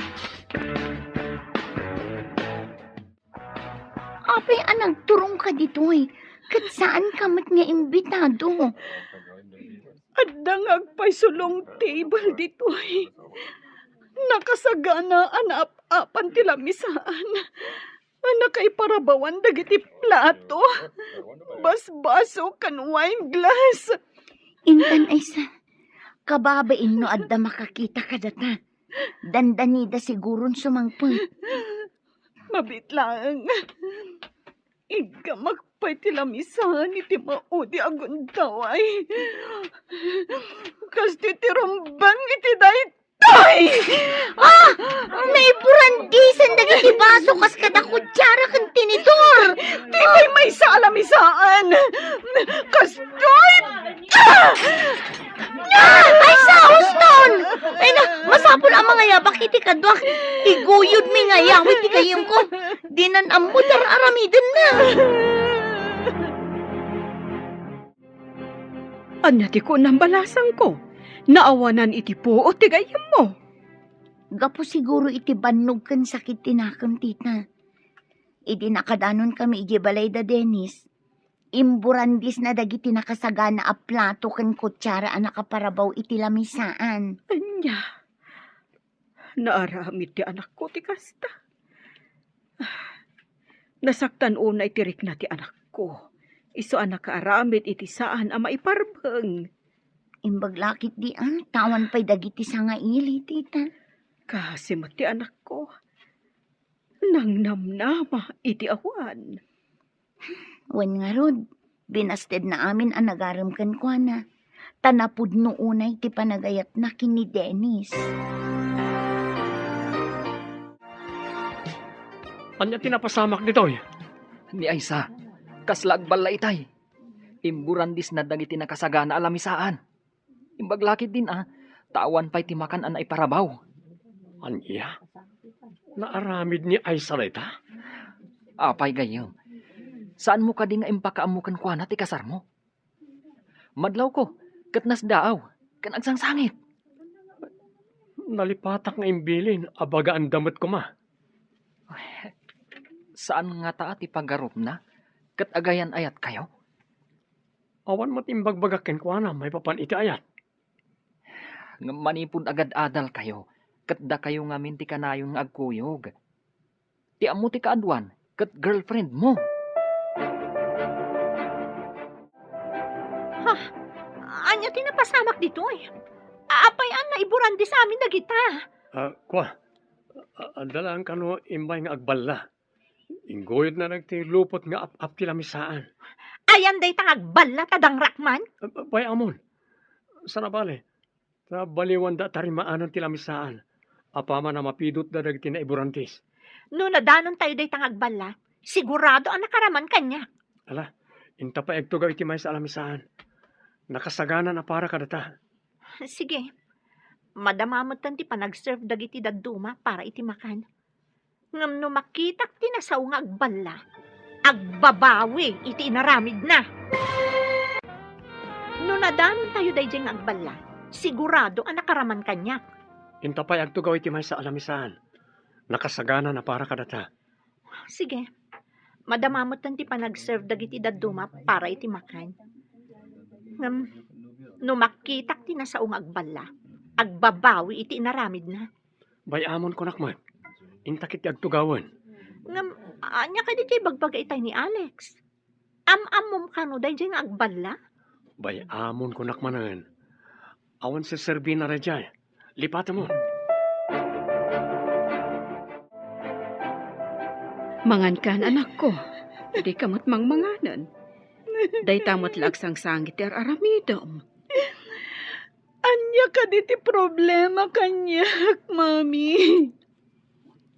Apay anagturong ka ditoy. Kat saan ka mat nga imbitado? Adang agpay sulong table ditoy. Nakasagana anap-apan ti lamisaan. Nakaiparabawan dagiti plato. Basbaso kan wine glass. Intan ay kababain no adda makakita ka data. Dandanida siguron sumangpun. Mabitlang. Iga magpay ti lamisan iti maudi aguntaway. Kas ti rumbang iti daytoy. Naiburandisan dagiti baso kas kada kutsara kan tinidor. Tibay may sa alamisaan. Kastoy! Ay Houston! Ay na, masapol ang mga yabak iti kadwak. Iguyod mi nga yawit ti kayong ko. Dinan ammo aramiden na. Anya ti ko nang balasang ko. Naawanan iti po o tigayam mo. Gapo siguro iti bannog kan sakit tinakam tita. Idi nakadanon kami iti balay da Dennis. Imburandis na dagiti nakasagana a plato kan kutsara a nakaparabaw iti lamisaan. Anya. Naaramid ti anak ko ti kasta. Nasaktan una itirik na ti anak ko. Iso anak kaaramid iti saan a maiparbeng. Imbaglakit di tawan pa'y dagiti sa nga ili, tita. Kasi ti anak ko. Nang namnama iti awan. Wen nga rod, binasted na amin ang nagaramkan ko na. Tanapud no unay ti panagayat na kini Dennis. Anya tinapasamak ditoy? Ni Aisa, kaslag bala itay. Imburandis na dagiti nakasagana alamisaan. Imbaglakit din tawan pa'y timakan an ay parabaw. Anya? Naaramid ni Aisa rita? Apay gayam. Saan mo ka di nga impakaamukan kwa na ti kasar mo? Madlaw ko, katnas daaw, kan agsangsangit. Nalipatak nga imbilin, abaga ang damit ko ma. Saan nga taa ti pagarup na? Kat agayan ayat kayo? Awan matimbagbagakin ko na, may papan iti ayat. Manipod agad adal kayo, kat da kayo nga minti kanayon nga agkuyog. Ti amo ti kaadwan, kat girlfriend mo. Anya tinapasamak dito eh. Aapayan na iburandi sa amin na kita. Kwa, adalaan ka no imbay nga agballa. Ingoyod na nagtilupot nga ap-ap tilamisaan. Ayan day tangag balla tadang rakman. Bay amon, sana bale, sa baliwan da tarimaanan tilamisaan. Apama na mapidot da dagiti na iburantis. No nadanon tayo day tangag balla, sigurado ang nakaraman kanya. Ala, inta pa egto iti may sa alamisaan. Nakasagana na para kadata. Sige, madamamatan ti panag-serve dagiti dadduma para iti makan. Ngam no makitak ti nasaw nga agballa, agbabawi iti inaramid na. No nadanon tayo dayjay nga agballa, sigurado ang nakaraman kanya. Intapay agtugaw iti may sa alamisan. Nakasagana na para kadata. Sige, madamamatan ti panag-serve dagiti dadduma para iti makan. Ngam no makitak ti nasaw nga agballa, agbabawi iti inaramid na. Bayamon ko nakman. Intakit ti agtugawan. Ngam, anya ka di kay bagbaga itay ni Alex. Am-amom ka no, dahil nga agballa. Bayamon ko nakmanan. Awan sa serbina rajay. Lipata mo. Mangan kan anak ko. Di kamot mangmanganan. Day tamot lagsang sangit ter aramidom. Anya ka diti problema kanyak, mami.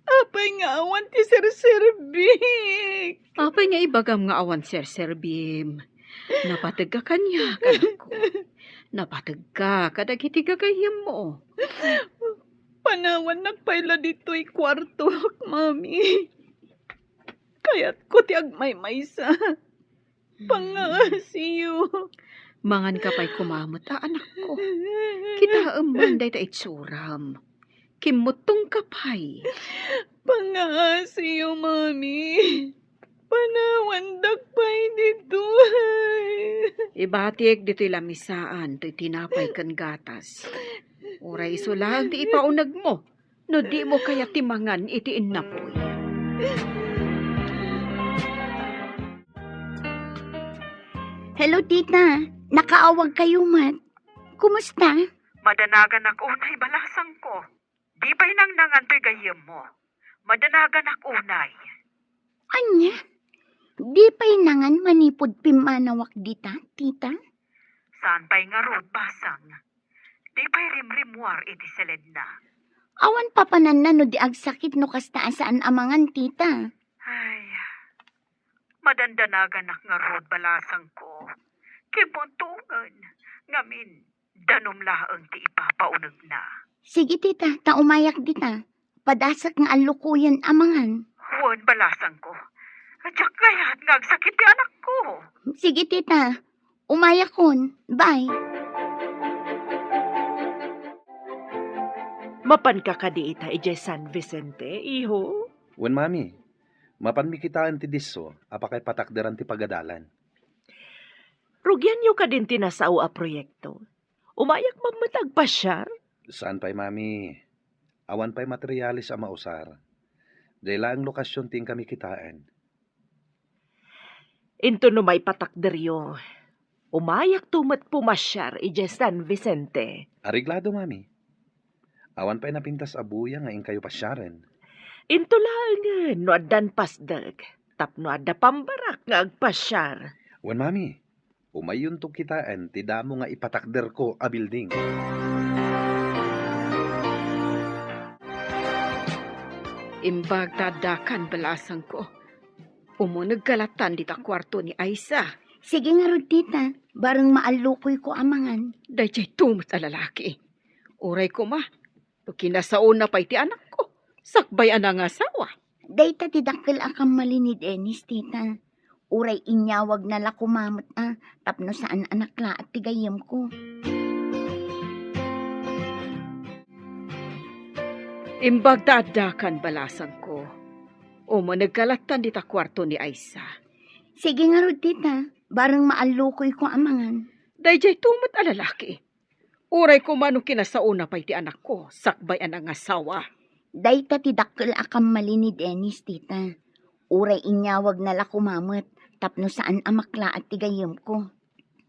Apay nga awan ti serserbik. Apay nga ibagam nga awan serserbim. Napatag ka kanya, anak ko. Napatag ka, kadagiti gagayam mo. Panawan nagpayla dito'y kwarto, mami. Kaya't ko ti agmaymaysa. Pangasiyo. Mangan ka pa'y kumamot, anak ko. Kita man day ta itsuram. Kimutong ka pa'y. Pangasiyo, mami. Panawan dagpay dito. Ibatik dito'y lamisaan, to'y tinapay kan gatas. Uray iso lang di ipaunag mo. No di mo kaya timangan iti inapoy. Hello, tita. Nakaawag kayo, Mat. Kumusta? Madanagan ako unay balasang ko. Di ba'y nang nangantoy gayem mo? Madanagan ako unay. Anya? Di pa'y nangan manipod pimanawak dita, tita? Saan pa'y nga road basang? Di pa'y rimrimwar iti seled na. Awan papanan na no di agsakit no kastaan saan amangan, tita. Ay, madandanagan ak nga road balasang ko. Kibuntungan, ngamin, danumlaang ti ipapaunag na. Sige, tita, taumayak dita. Padasak nga alukuyan amangan. Huwag balasang ko. Atsak kaya't ngagsakit ti anak ko. Sige, tita. Umayak kon. Bye. Mapan ka kadiita ije San Vicente, iho? Wen mami, mapan mi kitaan ti disso, apakay patakderan ti pagadalan. Rugyan nyo ka din tinasaw a proyekto. Umayak mamatag pa siya. Saan pa'y mami? Awan pa'y materialis a mausar. Dahil ang lokasyon ting kami kitaan. Into no may patakderyo. Umayak tumat pumasyar ije San Vicente. Ariglado mami. Awan pa'y napintas abuya nga ing kayo pasyaren. Into lang no adan pasdag. Tapno ada pambarak nga agpasyar. Wen mami, umayon to kitaan ti damo nga ipatakder ko a building. Imbag tadakan balasang ko. Umunag kalatan dita kwarto ni Aisa. Sige nga rod, tita. Barang maalukoy ko amangan. Dayjay tumot a lalaki. Uray ko ma. Kinasaon na pa'y ti anak ko. Sakbay anang asawa. Dayta tidakkel akam mali ni Dennis, tita. Uray inyawag na lakumamot tapno saan anak la at tigayam ko. Imbag tadakan balasang ko. Umunag kalatan dita kwarto ni Aisa. Sige nga rod, tita. Barang maalukoy ko amangan. Dayjay tumot a lalaki. Uray ko mano kinasauna pa'y ti anak ko. Sakbay anang asawa. Dayta tidakkel akam mali ni Dennis, tita. Uray inyawag na lakumamot tapno saan amakla at tigayam ko.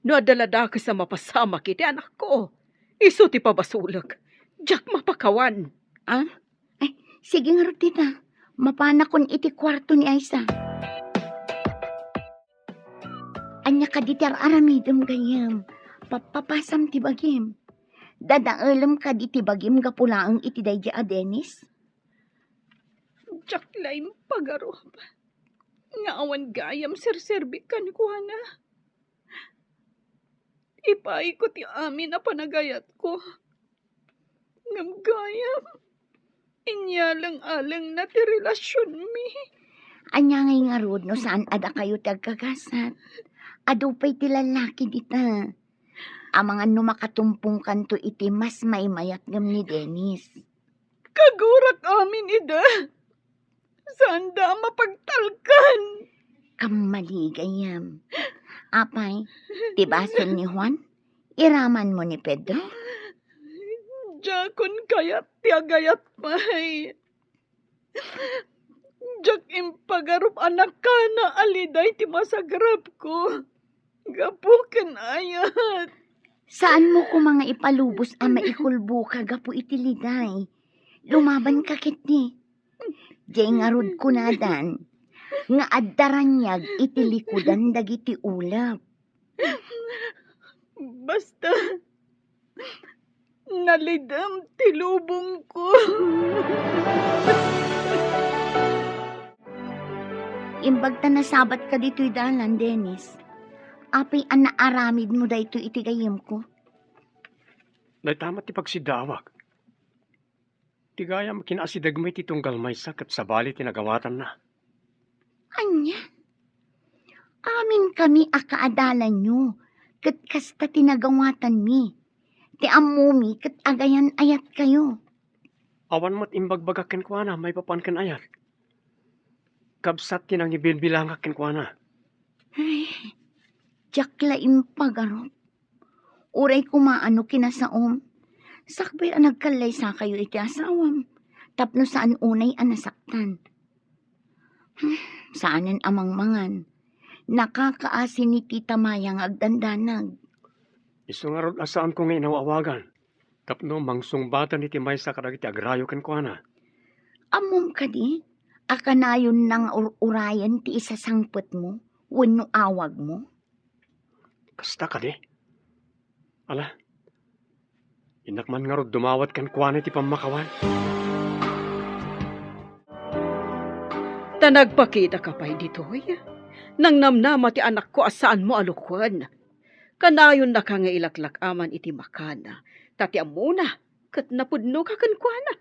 Nadalada ka sa mapasama kiti anak ko. Iso ti pabasulag. Diyak mapakawan. Sige nga rod, tita. Mapana kon iti kwarto ni Aisa. Anya ka ditar aramidom gayam. Papapasam ti bagim. Dadaalam ka di ti bagim gapulaang iti dayja a Dennis. Diyak laim pagarob. Nga awan gayam serserbi kan ko na. Ipay ko ti amin na panagayat ko. Ngamgayam, inyalang-alang na ti relasyon mi. Anya ngay nga rod no saan ada kayo tagkagasat. Ado pa'y ti lalaki dita. Amangan no makatumpong kanto iti mas may mayat ngam ni Dennis. Kagurak amin ida. Saan da mapagtalkan? Kamaligayam. Apay, tibason ni Juan? Iraman mo ni Pedro? Jakon kayat tiagayat pay. Jak impagarup anak ka na aliday ti masagrap ko. Gapuken ayat. Saan mo ko mga ipalubos ang maikulbo ka gapo itiliday? Lumaban ka kiti. Diyay nga rod kunadan. Nga addaranyag itilikudan dagiti ulap. Basta, nalidam tilubong ko. Imbag ta nasabat ka dito'y dalan, Dennis. Apay ang naaramid mo dayto itigayim ko. Naitamat ti pagsidawag. Tigayam kinasidagmay ti tunggal maysa kat sabali tinagawatan na. Anya? Amin kami akaadalan nyo. Kat kasta tinagawatan mi. Ti amumi kat agayan ayat kayo. Awan mo't imbagbagakin ko na, may papankan ayat. Kabsat tinang ibilbilangak ko na. Ay, jakla impagarot. Uray kumaano kinasaom. Sakbay ang nagkalay sa kayo iti asawam. Tapno saan unay ang nasaktan. Saanan amang mangan. Nakakaasin ni Tita Mayang agdandanag. Iso nga rod asaan ko nga inawawagan. Tapno mangsungbatan iti maysa kadag iti agrayo ken ko na. Amom ka di? Akanayon nang urayan ti isasangpet mo. Wenno awag mo. Kasta ka di. Ala, inakman nga rod dumawat ken ko na iti pamakawan. Tanagpakita ka pa'y ditoy. Nang namnama ti anak ko asaan mo alukwan. Kanayon na ka nga ilaklak aman iti makana. Tati amuna, kat napudno ka kankwana.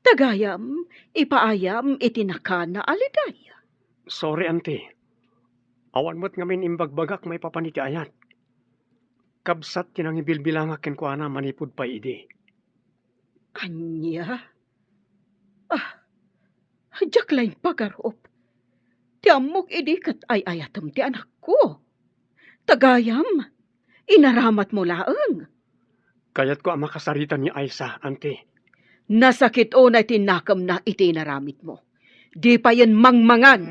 Tagayam, ipaayam iti nakana aliday. Sorry, auntie. Awan mo't ngamin imbagbagak may papaniti ayat. Kabsat tinang ibilbilangak ken ko na manipud pa idi. Anya? Diyak lain pagarop. Ti amok idikat ay ayatam ti anak ko. Tagayam, inaramat mo laeng. Kayat ko ang makasaritan ni Aisa, auntie. Nasakit o na tinakam na itinaramit mo. Di pa yan mangmangan.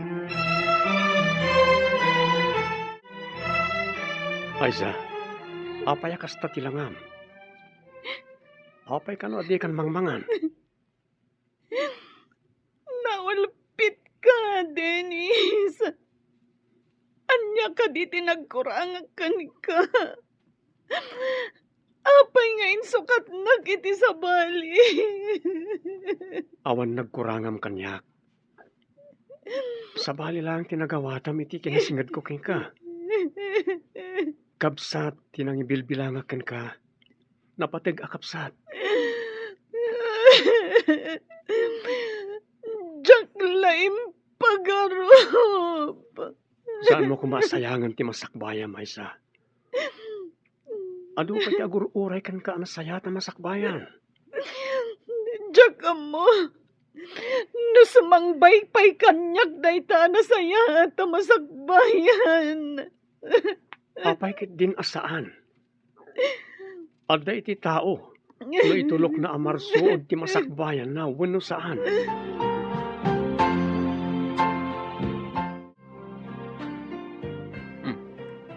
Aisa, apay kasta tilangam. Apay ka no, di kan mangmangan. Naulpit ka, Dennis. Anya ka di tinagkurangakan ka. Apay nga insukat nagiti sa bali. Awan nagkurangam kanyak. Sabali lang tinagawatam iti kinasingad ko ken ka. Kabsat tinang ibilbilangaken ka. Napateg akapsat. Diyak laim pagarop. Saan mo kumasayangan ti masakbayan, Aisa? Ado pa ti agur-uray kan ka anasayata masakbayan. Diyak mo. No sumangbay pa'y kanyak dayta anasaya at masakbayan. Apay kit din asaan. Adda iti tao. No itulok na amarsuod ti masakbayan na wano saan.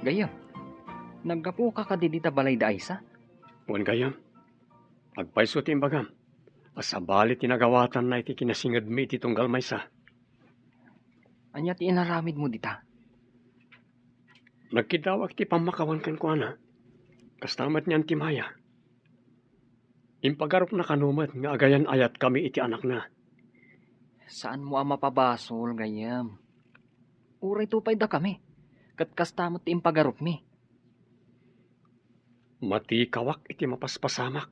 Gayam, naggapo ka ka dita balay da Aisa? Wan gayam. Agpaiso ti imbagam. Asabali tinagawatan na iti kinasingad mi iti tunggal maysa. Anya ti inaramid mo dita? Nagkidawag ti pamakawan ken ko na. Kastamat niyan ti Maya. Impagarop na kanumat nga agayan ayat kami iti anak na. Saan mo ang mapabasol, gayam? Uray tupay da kami. Kat kastamot ti impagarop mi. Mati kawak iti mapaspasamak.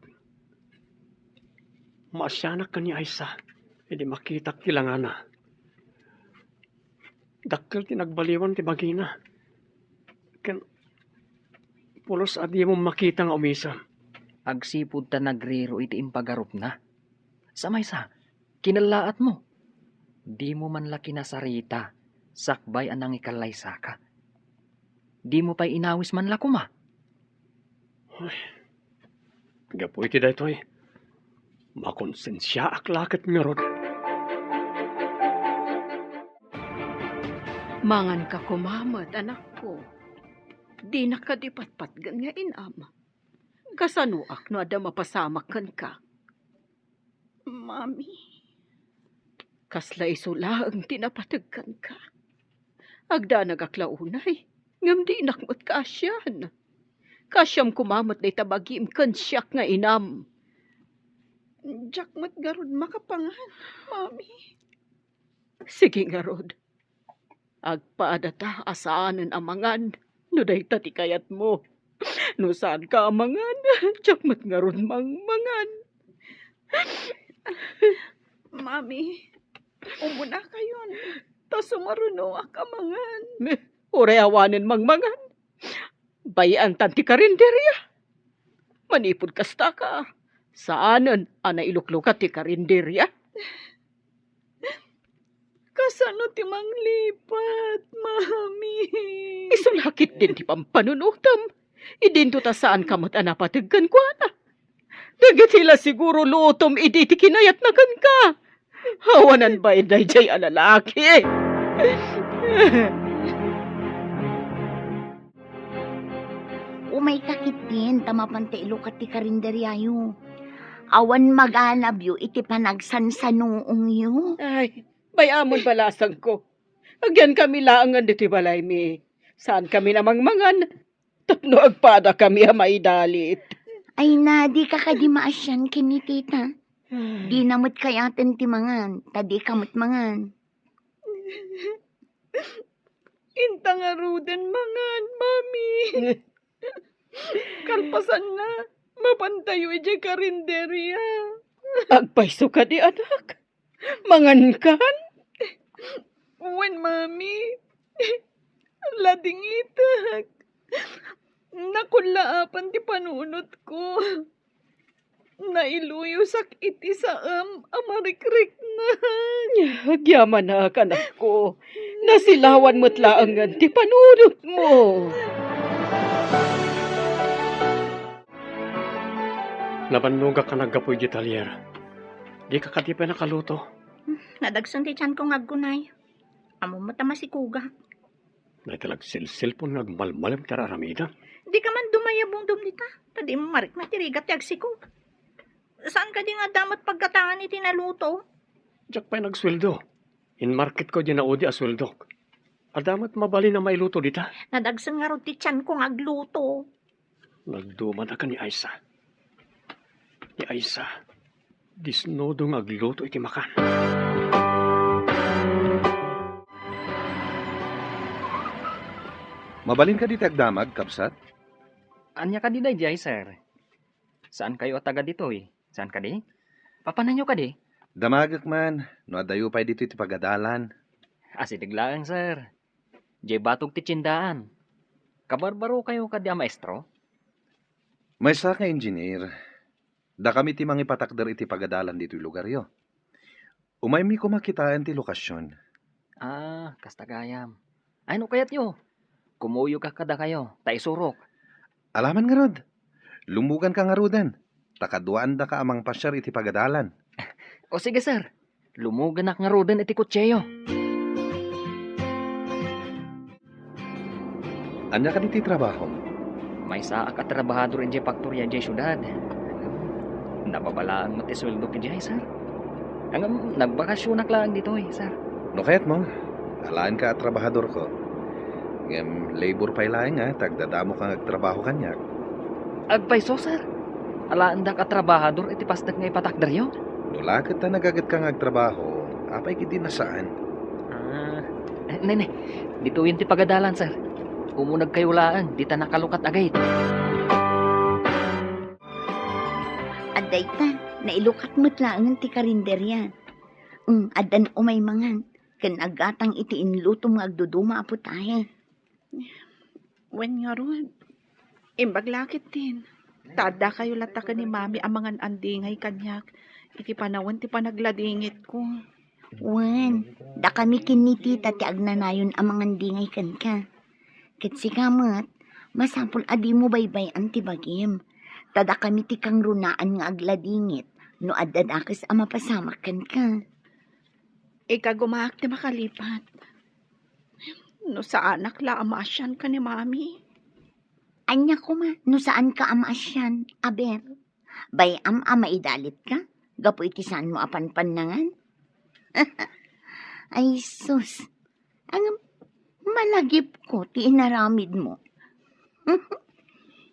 Maasyanak ka ni Aisa, hindi makitak ti langana. Dakkel ti nagbaliwan ti bagina. Ken pulos adi mo makita nga umisa. Agsipud ta nagriro iti impagarup na. Samay sa, kinalaat mo. Di mo man laki nasarita, sakbay anang ikalaysa ka. Di mo pa'y inawis man lakuma. Gapo iti daytoy. Makonsensya aklaket nga rod. Mangan ka kumamat, anak ko. Di nakadipatpat gan nga inama. Kasanuak no ada mapasamak kan ka. Mami, Kasla isula ang tinapatagkan ka. Agda nagaklaunay, ngam di nakmat ka asyan. Kasyam kumamat na itabagim kan siyak nga inam. jakmat garod makapangan, mami. Sige nga rod. Agpaadata asaanan amangan, no day tatikayat mo. No saan ka amangan, jakmat nga rod mangmangan. Mami, umuna kayon. Ta sumaruno akamangan. Ureawanin mangmangan. Bayan tanti karinderya. Manipod kasta ka. Saanan ana iluklukat ti karinderya? Kasano ti manglipat, mami? Isulakit din ti pampanunutam. Idinto ta saan kamot anapatagkan ko ana. Dagit sila siguro lutom idi ti kinayat na kan ka. Hawanan ba iday jay alalaki? Umay kakit din, tamapante ilukat ti karinderyayo. Awan maganab yu, iti panagsansanuong yu. Ay, bayamon balasang ko. Agyan kami laangan diti balay mi. Saan kami namang mangan? Tapno agpada kami maidalit. Ay na, di ka kadi maasyan kini tita. Di namot kayaten ti mangan, tadi kamot mangan. Inta nga ruden mangan, mami. Kalpasan na, mapantayo ije karinderya. Agpaiso ka di anak. Mangan kan? Uwan, mami. Lading itak. Nakulaapan ti panunot ko. Nailuyusak iti sa amarikrik na. Agyaman na anak ko. Nasilawan mo't laangan ti panunot mo. Nabannuga ka naggapoy di talyer. Di ka kati pa nakaluto. Nadagsan ti tiyan kong aggunay. Amo mo tama si Kuga. Naitalag silsilpon nagmalmalam tara Aramida. Di ka man dumayabong dumdita. Tadi mo marik na tirigat ti agsiko. Saan ka di nga damat pagkatangan iti naluto? Diyak pa'y nagsweldo. In market ko di naudi asweldo. Adamat mabali na mailuto dita. Nadagsan nga ro ti tiyan kong agluto. Nagduman ka ni Aisa. Ni Aisa, disnodo nga agluto iti makan. Mabalin ka diti agdamag, kapsat? Anya ka di day, sir? Saan kayo at taga dito eh? Saan ka di? Papanan nyo ka di? Damagak man, no adayo pa'y dito iti pagadalan. Asidiglaan, sir. Jay batog ti tsindaan. Kabarbaro kayo ka di a maestro? May sa ka engineer. Da kami ti mangipatakder iti pagadalan dito yung lugar yo. Umay mi kumakitaan ti lokasyon. Ah, kastagayam. Ay, no kayat yo? Kumuyo ka kada kayo, taisurok. Alaman nga rod. Lumugan ka nga rodan. Takaduan da ka amang pasyar iti pagadalan. O sige, sir. Lumugan ak nga roden iti kutseyo. Anya ka diti trabaho? May saak at trabahador in faktorya jay syudad. Nababalaan mo ti sweldo ki jay, sir. Ang nagbakasyonak lang dito eh, sir. No kayat mo, alaan ka at trabahador ko. Ngem labor pa ilaing nga, tagdadamo kang agtrabaho kanyak. Agpaiso, sir. Alaan da ka trabahador iti pasdag nga ipatakder yo. Nulakit ta nagagat kang agtrabaho, apay kiti nasaan. Ah, nene, dito yun ti pagadalan, sir. Umunag kayo laan, di ta nakalukat agay. Aday ta, nailukat mo't laangan ti karinderya. Adan umay mangan, kan agatang iti inluto mga agduduma apo tayo. Wen nga ron. Imbaglakit din. Tada kayo lata ni mami ang mga andingay kanyak. Iti panawan ti panagladingit ko. Wan, da kami kiniti ti agnanayon ang mga dingay kan ka. Kitsi kamat, masapul adi mo baybay antibagim. Tada kami ti kang runaan nga agladingit, no adadakis ang mapasamakan ka. Ika gumaak ti makalipat. No sa anak la amasyan ka ni mami. Anya ko ma, no saan ka amasyan, aber? Bayam maidalit ka? Gapo iti saan mo apanpanangan? Ay sus, ang malagip ko ti inaramid mo.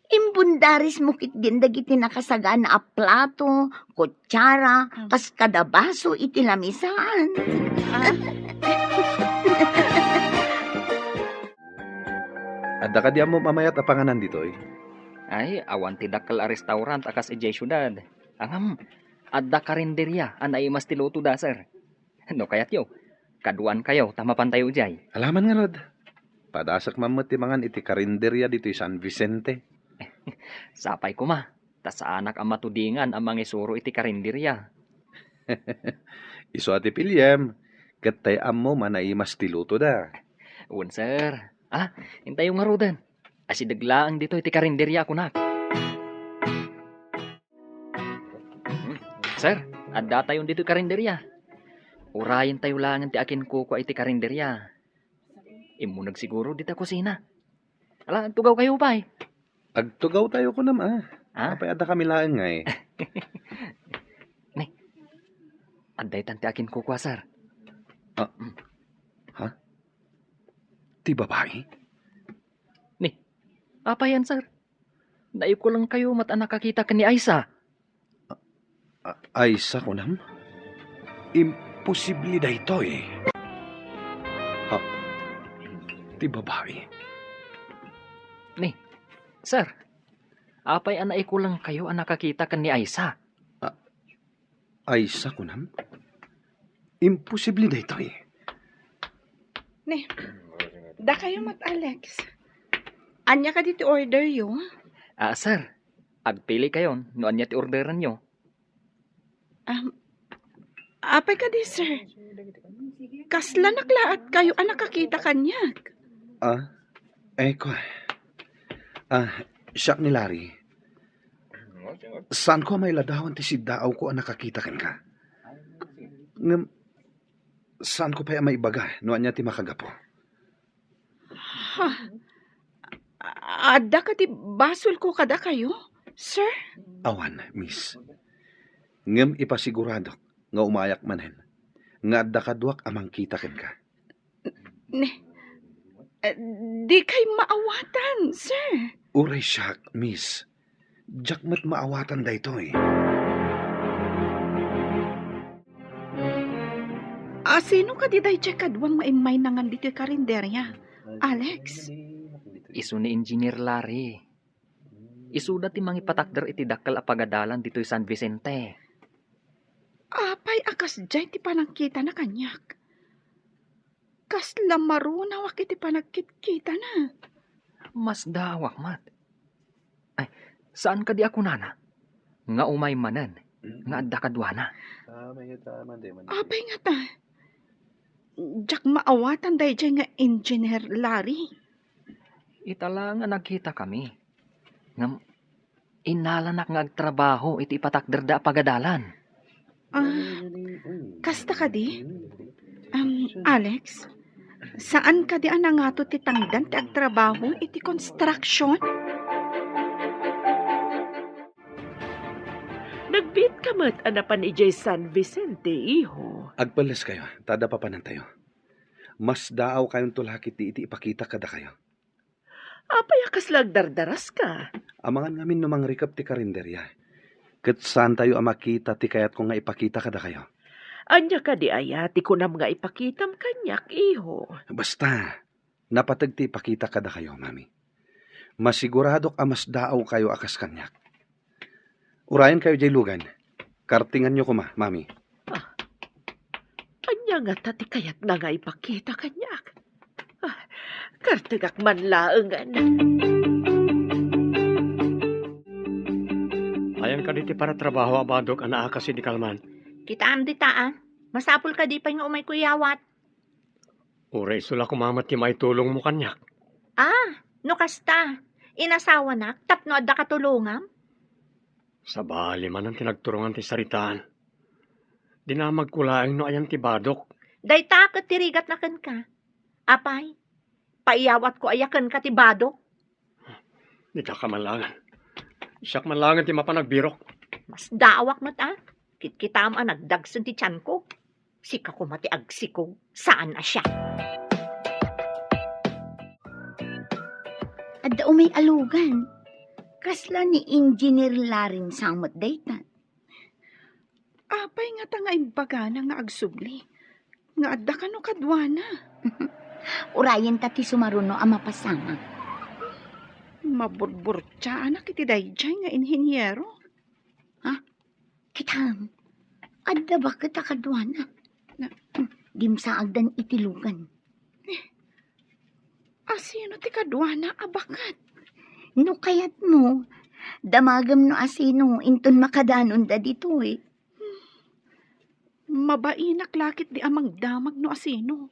Imbundaris mo kit din dagiti nakasaga na plato, kutsara, kas kadabaso iti lamisan. Adda ka di mo mamayat apanganan dito eh. Ay, awan ti dakkel a restaurant akas ijay syudad. Angam, adda karinderya anay mas tiluto da, sir. No kayat yo, kaduan kayo, tamapan tayo ijay. Alaman nga rod. Padasak mamot ti mangan iti karinderya dito San Vicente. Sapay ko ma, ta sa anak ang matudingan ang mangisuro iti karinderya. Iso ati pilyem. Katay ammo manaimas tiluto da. Un sir, hintayo nga rodan. Asidaglaang dito iti karinderya ko nak. Sir, adda tayo dito karinderya. Urayin tayo lang ti akin kuko iti karinderya. Imunag siguro dito kusina. Ala, tugaw kayo pa eh. Agtugaw tayo ko naman. Apay adda kami laeng nga eh. Anday tanti akin kuko, sir. Ti babae? Apa yan, sir? Naib ko lang kayo mat nakakita ka ni Aisa. Aisa ko nam? Imposible da ito eh. Ti babae? Sir, apay anay ko lang kayo nakakita ka ni Aisa. Aisa ko nam? Imposible da ito eh. Da kayo mat Alex. Anya ka dito order yo? Sir, agpili kayo no anya ti orderan nyo. Apay ka di sir. Kasla naklaat kayo ang nakakita kanyak. Eko. Siyak ni Larry. Saan ko may ladawan ti sidaaw ko ang nakakita kan ka? Saan ko pa maibaga no anya ti makagapo? Ada ka ti basol ko kada kayo, sir? Awan, miss. Ngem ipasigurado nga umayak manen. Nga adda kaduak amang kita ken ka. Di kay maawatan, sir. Uray siyak, miss. Jakmat maawatan da ito eh. Sino ka di day kadwang maimay nangan dito karinderya? Alex? Isu ni Engineer Larry. Isuda ti mangipatakder iti dakkel a pagadalan dito San Vicente. Apay akas jay ti panangkita na kanyak. Kasla marunawak iti panagkit-kita na. Mas dawak mat. Ay, saan ka di ako nana? Nga umay manan. Nga adda kadwana. Apay nga ta. Jak maawatan day jay nga Engineer Larry. Itala nga nagkita kami. Ngam, inalanak nga agtrabaho iti ipatakder da pagadalan. Kasta ka di? Alex, saan ka di anangato ti tangdan ti agtrabaho iti construction? Nagbit ka mat anapan ijay San Vicente, iho. Agpalas kayo, tada papanan tayo. Mas daaw kayong tulakit di iti ipakita kada kayo. Apay akas lagdardaras ka. Amangan ngamin numang rikap ti karinderya. Kat saan tayo amakita ti kayat ko nga ipakita kada kayo. Anya ka di ayati ko nam nga ipakitam kanyak, iho. Basta, napatag ti ipakita kada kayo, mami. Masiguradok amas daaw kayo akas kanyak. Urayan kayo jay lugan. Kartingan nyo ko mami. Anya nga tati kayat na nga ipakita kanyak. Kartigak man laengan. Ayan ka diti para trabaho abadok anaa kasi di kalman. Kita am dita masapul ka di pa nga umay kuyawat. Uray sula kumamat ti may tulong mo kanyak. No kasta, inasawa na, tapno adda katulungam. Sa bali man ang tinagturungan ti saritaan. Di na magkulaang no ayan ti badok. Dayta ket tirigat na ken ka. Apay, paiyawat ko ayakan ka ti badok. Di ka kamalangan. Isak malangan ti mapanagbirok. Mas dawak mat Kitkitam nagdagsun ti tiyan ko. Sika ko mati agsikog. Saan na siya? Adda umay alugan. Kasla ni Engineer Laring samot daytan. Apay nga ta nga imbagana nga agsubli. Nga adda ka no kadwana. Urayan tati sumaruno ang mapasama. Maburbur anak iti dayjay nga inhinyero. Kitam, adda ba kita kadwana? Dimsa agdan itilugan. Asino ti kadwana abakat? No kayat mo, damagam no asino, inton makadanon da dito eh. Mabainak lakit di amang damag no asino.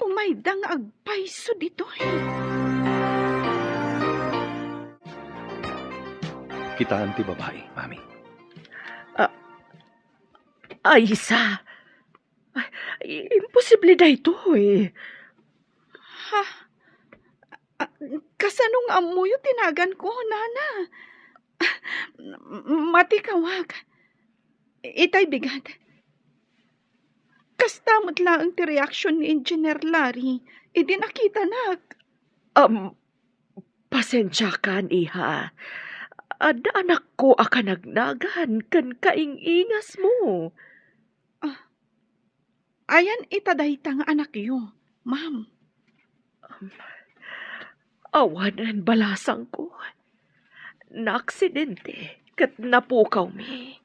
Umayda nga agpaiso dito Kitaan ti babae, mami. Aysa. Imposible da ito eh. Ha? Kasanong amuyo tinagan ko, nana? Matikawag. Itay bigat. Kastamot lang ti reaksyon ni Engineer Larry. Idi nakita nak. Pasensya kan, iha. Ada anak ko akanagnagan kan kaingingas mo. Ayan itadayta nga anak yo, ma'am. Awanan balasang ko. Naaksidente kat napukaw mi.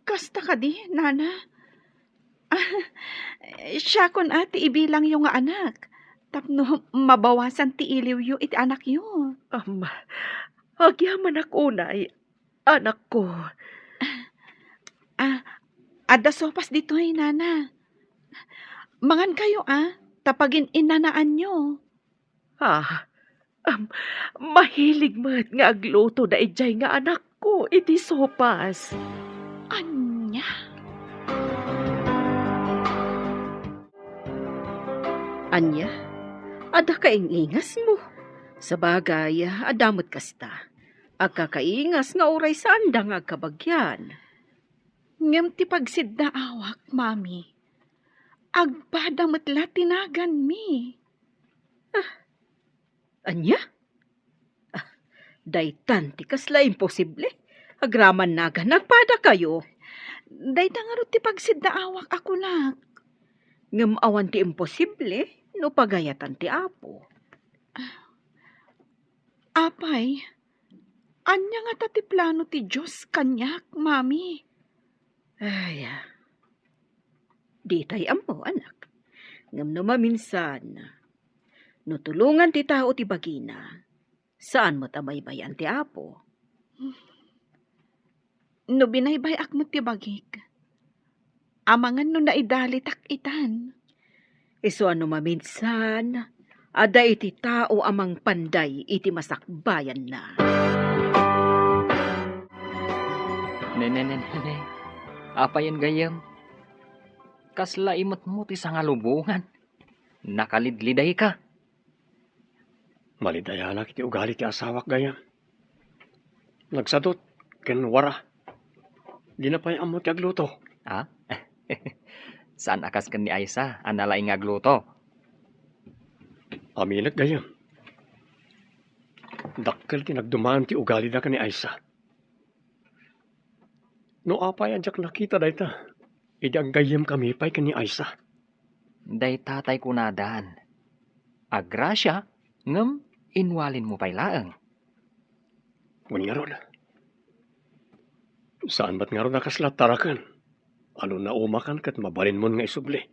Kasta ka di, nana. Siya kun ati ibilang yung anak. Tapno mabawasan ti iliw yu iti anak yu. Agyaman ako unay, anak ko. Ada sopas dito nana. Mangan kayo tapagin inanaan nyo. Mahilig mat nga agluto da ijay nga anak ko, iti sopas. Anya? Anya? Ada kaingingas mo. Sa bagay, adamot kasta. Agkakaingas nga oray sa andang agkabagyan. Ngem ti pagsidda awak, mami. Agpadamot la tinagan mi. Anya? Daytan ti kasla imposible. Agraman naga, nagpada kayo. Daytan nga ro ti pagsidda awak ako nak. Ngem awan ti imposible, no pagayatan ti apo. Apay, anya nga tati plano ti Diyos kanyak, mami. Ay, di tay amo, anak. Ngam no maminsan, no tulungan ti tao ti bagina, saan mo tamaybayan ti apo? No binaybay ak mo ti bagik, amangan no naidalitak itan. Iso ano maminsan, ada iti tao amang panday iti masakbayan na. Nene. Apayan gayam. Kasla imot mo ti sangalubungan. Nakalidliday ka. Malidayanak iti ugali ti asawak gayam. Nagsadot, ken wara. Di na pa'y amo ti agluto. Saan akas kan ni Aisa, analay nga agluto? Aminag gayam. Dakkel ti nagdumaan ti ugali na ka ni Aisa. No apay anjak nakita dayta. Idi ang gayam kami pa'y ka ni Aisa. Day tatay kunadaan. Agrasya, ngem Inwalin mo pa'y laeng. Wan nga ron. Saan ba't nga ron nakaslatarakan? Ano na umakan kat mabalin mo nga isubli?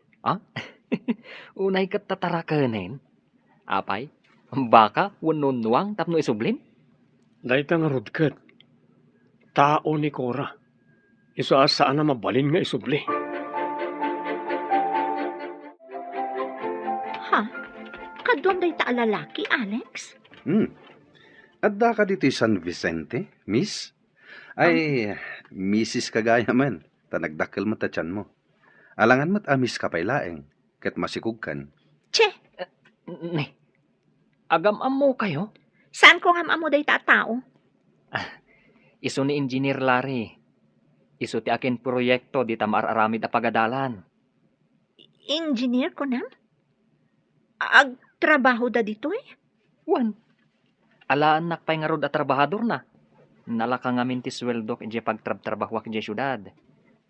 Unay kat tatarakanin. Apay, baka wanunwang tapno isublim? Dahita nga rudkat. Tao ni Cora. Iso asaan na mabalin nga isubli. Ha? Kaduam day ta lalaki, Alex? Adda ka dito San Vicente, miss? Ay, Mrs. kagaya man. Tanagdakkel mo tatyan mo. Alangan mo't amis ka pa'y laeng. Kat masikog kan. Che, Ne, agam-am mo kayo? saan ko nga amo day ta tao? Iso ni Engineer Larry. Iso ti akin proyekto di ta maararamid a pagadalan. Engineer ko na? Agtrabaho da dito eh? Wan. Alaan nakpay nga rod a trabahador na. Nalaka nga min ti sweldo kaya pagtrabahwak di syudad.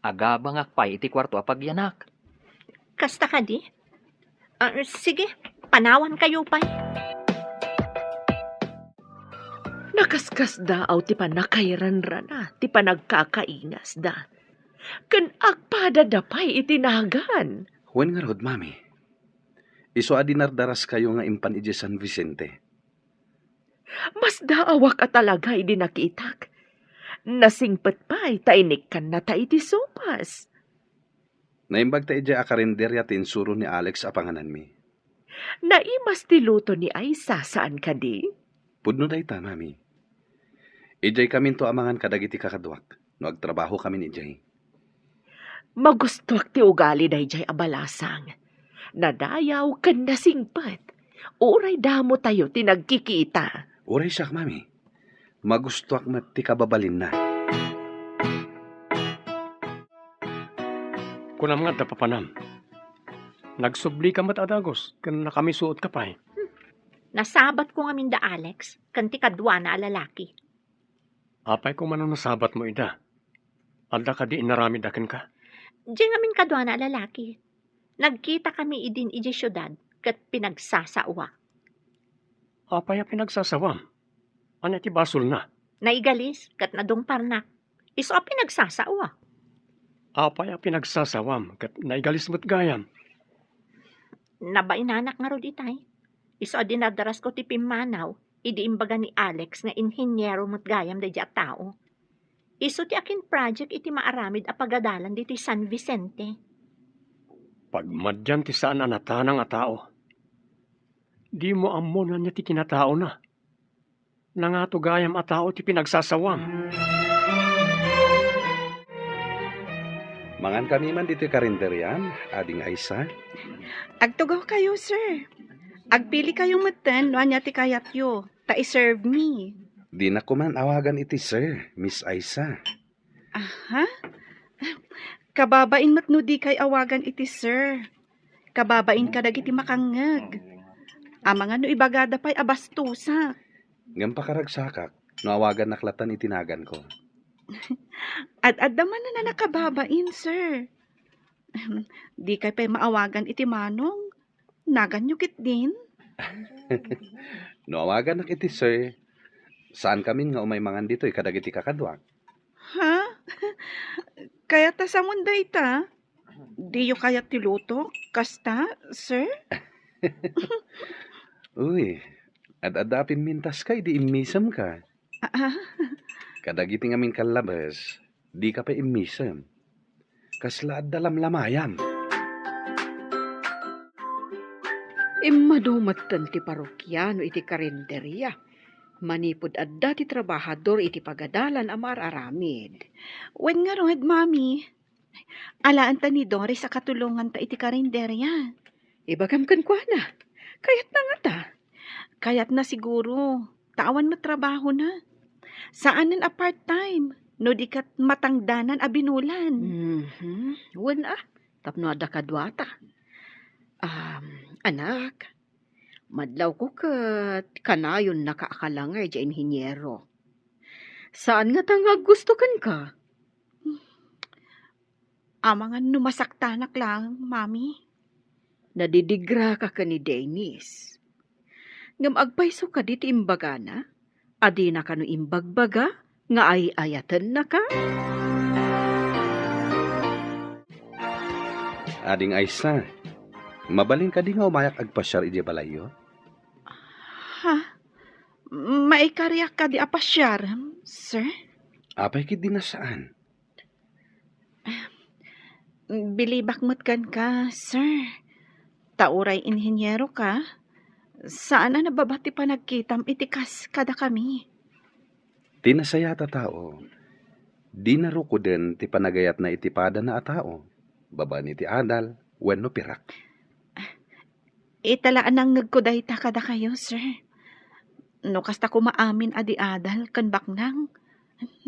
Agabang akpay iti kwarto a pagyanak. Kasta ka di? Sige, panawan kayo pa. Nakaskas da aw ti panakairanrana, ti panagkakaingas da. Kan agpadadapay itinagan. Huwag nga rod, mami. Iso adinardaras kayo nga impan ije San Vicente. Mas daawak at talaga di nakitak. Nasingpet pa'y tainik kan na ta iti sopas. Naimbag ta ije akarinderya tinsuro ni Alex apanganan mi. Naimas ti luto ni Aisa saan ka di? Pudno day ta, mami. Ijay kami to amangan kadagiti kakadwak. No agtrabaho kami ni Ijay. Magustuak ti ugali day jay abalasang. Nadayaw kan nasingpet. Uray damo tayo tinagkikita. Uray siyak, mami. Magustuak mat ti kababalin na. Kunam nga tapapanam. Nagsubli ka mat adagos. Kan nakamisuot ka pa eh. Nasabat ko nga minda Alex, kanti kadwa na lalaki. Apay kung mano nasabat mo ida. Alda ka di inaramid akin ka. Diyan nga min kadwa na lalaki. Nagkita kami idin iji syudad, kat pinagsasawa. Apay a pinagsasawam. Ano ti basol na? Naigalis, kat nadungparnak. Iso a pinagsasawa. Apay a pinagsasawam. Kat naigalis mo't gayam. Nabainanak nga rod itay. Iso a dinadaras ko ti pimanaw, idi imbaga ni Alex nga inhinyero mo't gayam da at tao. Iso ti akin project iti maaramid a pagadalan diti San Vicente. Pagmadyan ti saan anatanang a tao. Di mo ammon niya ti kinatao na. Nangato gayam a tao ti pinagsasawam. Mangan kami man dito karinderyan, ading Aisa. Agtugaw kayo, sir. Agpili kayong matan, no anya ti kayatyo. Ta i-serve me. Di na ko man awagan iti sir, Miss Aisa. Aha? Kababain matno di kay awagan iti sir. Kababain kadag iti makangag. Amang ano ibagada pa'y abastusa. Ngam pakaragsakak, no awagan naklatan itinagan ko. At daman na nakababain, sir. Di kay pa'y maawagan iti manong. Naganyukit din. No awagan nak iti sir, saan kami nga umay mangan dito kadagiti kakadwak? Ha? Kaya ta sa munday ta? Di yo kaya tiluto? Kasta, sir? Uy, adapin mintas kay di imisam ka. Ah, Kadagiti nga min kalabas, di ka pa imisam. Kasla dalam lamayam. Immadumatan ti parokyano iti karinderya. Manipod adda ti trabahador iti pagadalan amar aramid. wen nga rohed, mami. Alaan ta ni Doris sa katulungan ta iti karinderya. Ibagam kan kwa na. Kayat na nga ta. Kayat na siguro. Tawan mo trabaho na. Saanin a part-time? No di kat matangdanan a binulan. Wen tapno adda kadwata. Anak, madlaw ko kat kanayon nakaakalangay di inhinyero. Saan nga tangag gusto kan ka? Amangan numasaktanak lang, mami. Nadidigra ka ni Dennis. Ngam agpayso ka diti imbagana? Adi na kano imbagbaga? Nga ay ayatan na ka? Ading Aisa, mabalin ka di nga umayak agpasyar ije balayo? Ha? Maikaryak ka di apasyar, sir? Apay kit di na saan? Bilibak kan ka, sir. Tauray inhinyero ka. Saan na nababati pa nagkitam itikas kada kami? Tinasaya ta tao. Di na ruko din ti panagayat na itipada na a tao. Baba ni ti adal, wenno pirak. Italaan ang nagkuday ta kada kayo, sir. No kasta ko maamin adi adal kan baknang.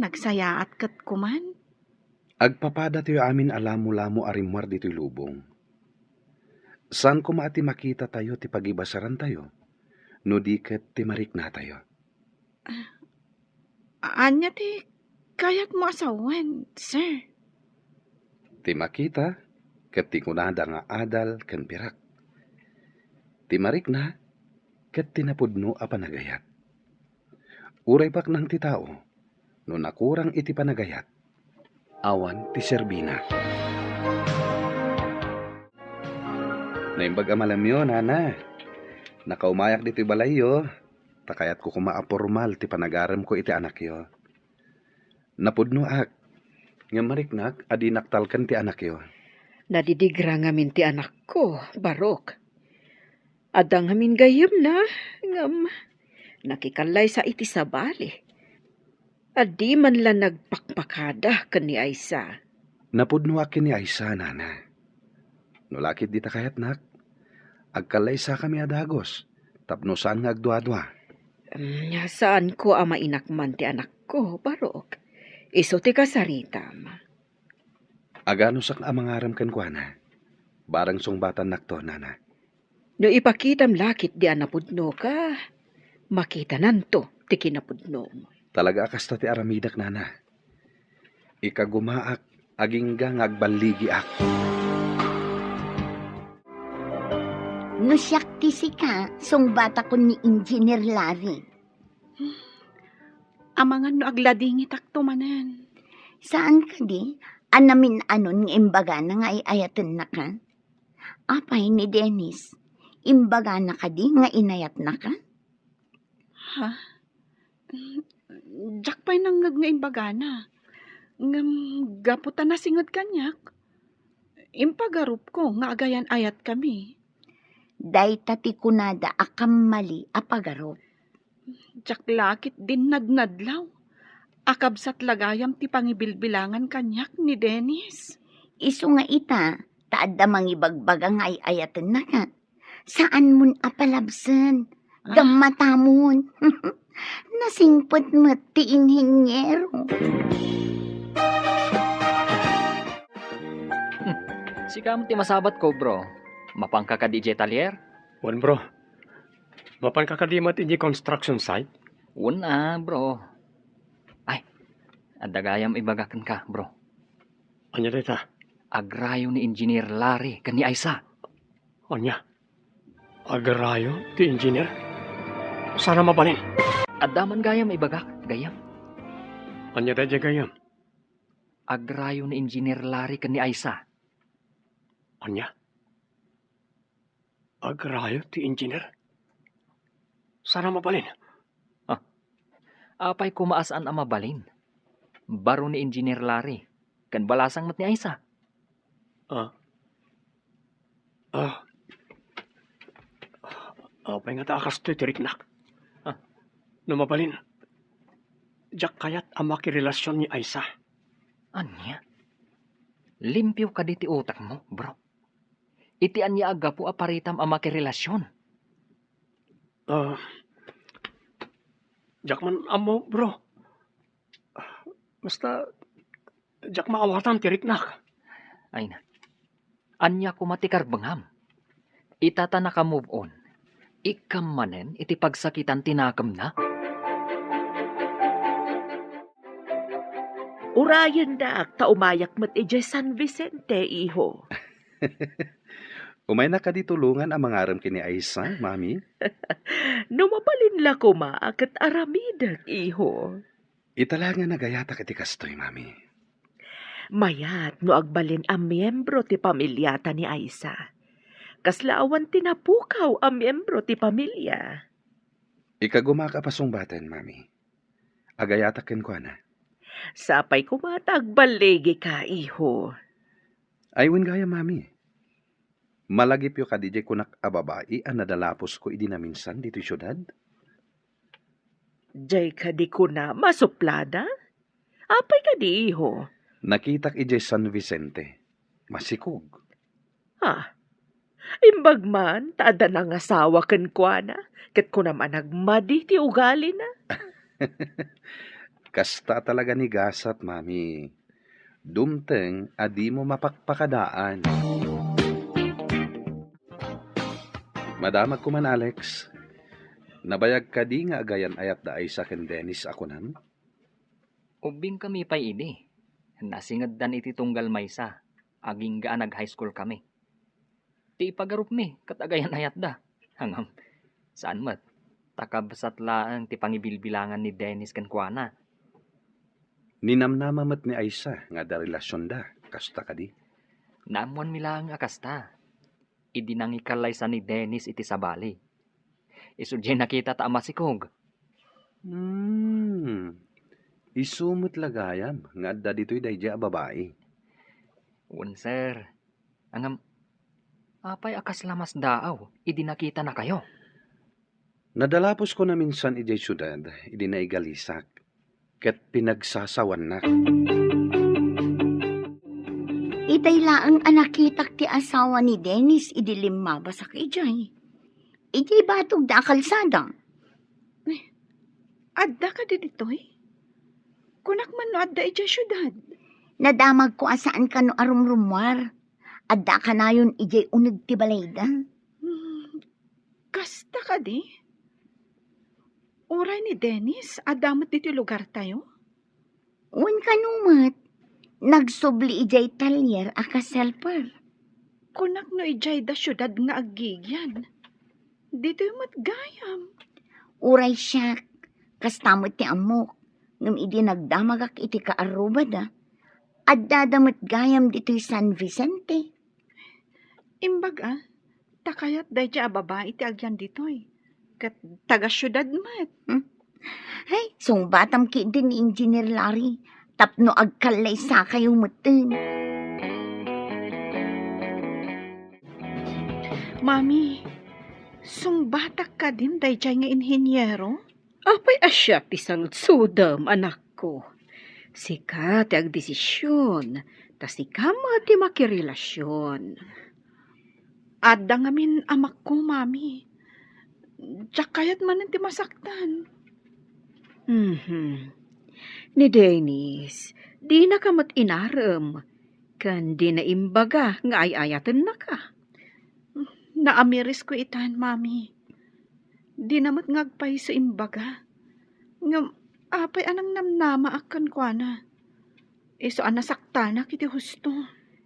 Nagsayaat kat kuman. Agpapada tayo amin alamo-lamo arimwar dito'y lubong. Saan ko maati makita tayo ti pagibasaran tayo? No di ket ti marik na tayo. Anya ti kayat mo asawan, sir. Ti makita, ket ti kunada nga adal ken pirak. Ti marik na, ket tinapudno a panagayat. Uray pak nang ti tao, no nakurang iti panagayat, awan ti serbina. Naimbag amalamyo, nana. Nakaumayak dito'y balayo, takayat ko kumaapormal ti panagaram ko iti anak yo. Napudno ak, nga mariknak adi naktalkan ti anak yo. Nadidigra ngamin ti anak ko, Barok. Adang ngamin gayam na, ngam nakikalay sa iti sabali. Adi man lang nagpakpakada kan ni Aisa. Napudno akin ni Aisa, nana. No lakit di takayat nak, agkalay sa kami adagos, tapno saan nga agdwa-dwa. Nya saan ko ama inakman ti anak ko, Barok? Iso ti kasaritam. Agano sak amangaram kan kuana, barang sungbatan nakto, nana. No ipakitam lakit di anapudno ka, makita nanto ti kinapudno mo. Talaga akasta ti aramidak, nana. Ikagumaak, agingga nga agbaligi ak. No siyak ti sika, sungbata ko ni Engineer Larry. Amangan no agladingit ak tumanan. Saan ka di? Anamin anon ng imbaga na nga iayatan na ka? Apay ni Dennis, imbaga na ka di nga inayat na ka? Ha? Jakpay nang nga imbagana. Ngam gaputan na singod kanyak. Impagarup ko nga agayan ayat kami. Day tati kunada akam mali apagaro. Jaklakit din nagnadlaw. Akabsat lagayam ti pangibilbilangan kanyak ni Dennis. Iso nga ita, taadda mangibagbaga nga ayatan na ka. Saan mun apalabsan? Gamatamon. Nasingpot mo ti inhinyero. Sika mo ti masabat ko, bro. Mapangka ka di Jetalier? Wan bro, mapan kakadimat iji construction site? Una, bro. Ay, adagayam ibagakan ka, bro. Anya dita? Agrayo ni Engineer Larry kan ni Aisa. Anya? Agarayo, ti engineer? Sana mabalin. Adaman gayam ibagak, gayam. Anya dadya gayam? Agrayo ni Engineer Larry kan ni Aisa. Anya? Agarayo, ti engineer? Sana mabalin. Apay kumaasaan ang mabalin. Baro ni Engineer Larry. Kan balasang mat ni Aisa. Apay nga taakas to'y tiriknak. No mabalin, jak kayat ang makirelasyon ni Aisa. Anya? Limpyo ka di ti utak mo, bro. Iti anya aga po aparitam ang makirelasyon. Jak man amo, bro. Basta, jak maawatan tiriknak. Ay na. Anya ko matikar bangam. Itata na ka move on. Ikam manen iti pagsakitan tinakam na. Urayan da ak taumayak mat ije San Vicente, iho. Umay nakaditulungan ang mga aram kini Aisa, mami. Numabalin la ko maakat aramidag, iho. Itala nga nagayata kiti kastoy, mami. Mayat no agbalin ang miyembro ti pamilyata ni Aisa. Kaslaawan tinapukaw ang miyembro ti pamilya. Ikagumaka pasungbaten, mami. Agayata ken kwa na. Sapay kumata agbaligi ka, iho. Aywan gaya, mami. Malagip yo kadijay kunak ababai ang nadalapos ko idi na minsan dito syudad. Jay ka di ko na masuplada? Apay ka di, iho. Nakitak ijay San Vicente. Masikog. Ha? Imbag man, taada ng asawa kan kwa na. Kat ko naman nagmadi ti ugali na. Kasta talaga ni gasat, mami. Dumteng adi mo mapakpakadaan. Madamag ko man, Alex. Nabayag ka di nga agayan ayat da ay sa ken Dennis ako nan? Ubing kami pa'y ini. Nasingad dan iti tunggal maysa. Aging gaan nag-high school kami. Ti ipagarup mi, katagayan ayat da. Hangam, saan mat? Takabasat laang ti pangibilbilangan ni Dennis kan kuana. Ninamnamamat ni Aisa nga da relasyon da. Kasta ka di. Naamuan mi lang akasta. Idinangikalay sa ni Dennis iti sabali. Isudya nakita ta amasikog. Isumot lagayam nga adda dito'y dayja a babae. Sir. Angam, apay akas lamas daaw. Idinakita na kayo. Nadalapos ko na minsan ijay syudad, idi na igalisak. Ket pinagsasawan na. Itay laang anakitak ti asawa ni Dennis idilim mabasak ijay. Ijay batog da kalsada. Adda ka di ditoy? Kunak man no adda ijay syudad. Nadamag ko asaan ka no arumrumwar. Adda ka na yun ijay unag ti balayda. Kasta ka di? Uray ni Dennis, adamat dito lugar tayo? Un kanumat. Nagsubli ijay talyer aka selper. Kunak no ijay da syudad nga agigyan. Dito yung matgayam. Uray siya. Kastamot ti amok. Ngam idi nagdamagak iti kaarubad Adda damat gayam dito'y San Vicente. Imbag takayat day a babae ti agyan ditoy. Kat taga syudad mat. Hey, sung batam ki din ni Engineer Larry. Tapno agkalay sa kayo mutin. Mami, sung batak ka din day nga inhenyero? Apay asya ti saludsudam, anak ko. Sika ti agdesisyon, ta sika mo ti makirelasyon. Adda ngamin amak ko, mami. Diyak kayat man ti masaktan. Ni Dennis, di na ka mat inaram. Kan di na imbaga nga ay-ayatan na ka. Naamiris ko itan, mami. Di namot ngagpay sa imbaga. Ngam, apay anang namnama akan kwa na. Iso anasaktanak iti husto.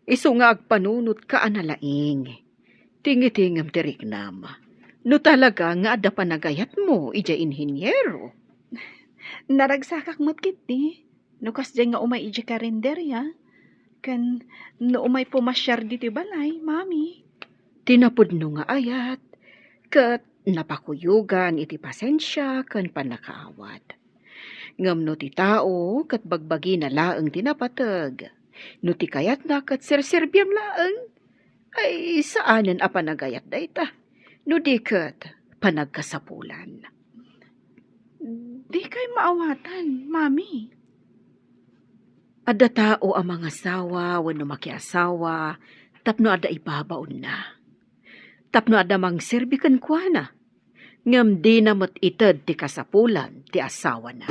Iso nga agpanunot ka analaing. Tingitingam tiriknam. No talaga nga ada panagayat mo, ija inhenyero. Naragsakak mo't kiti. Nukas dyan nga umay iji karinderya. Kan no umay pumasyar diti balay, mami. Tinapudno nga ayat. Kat napakuyugan iti pasensya kan panakaawat. Ngam no ti tao kat bagbagi na laeng tinapatag. No ti kayat na kat serserbyam laeng. Ay saanen a panagayat da ita. No di kat panagkasapulan. Di kay maawatan, mami. Adda tao ang mga asawa, wano makiasawa, tapno ada ibabaon na. Tapno ada mang serbikan kwa na. Ngam di na mat itad ti kasapulan, ti asawa na.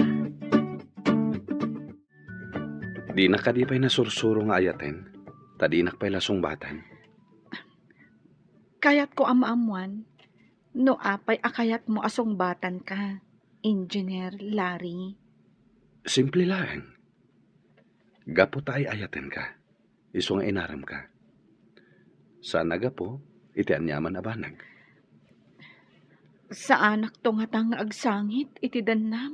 Di na ka di pa'y nasursuro nga ayaten. Tadinak pa'y lasungbatan. Kayat ko amaamuan. No apay akayat mo asong batan ka. Engineer Larry. Simple lang. Gapo tayo ayaten ka. Iso nga inaram ka. Sana gapo, iti anyaman abanag. Sa anak to nga tang agsangit iti danam.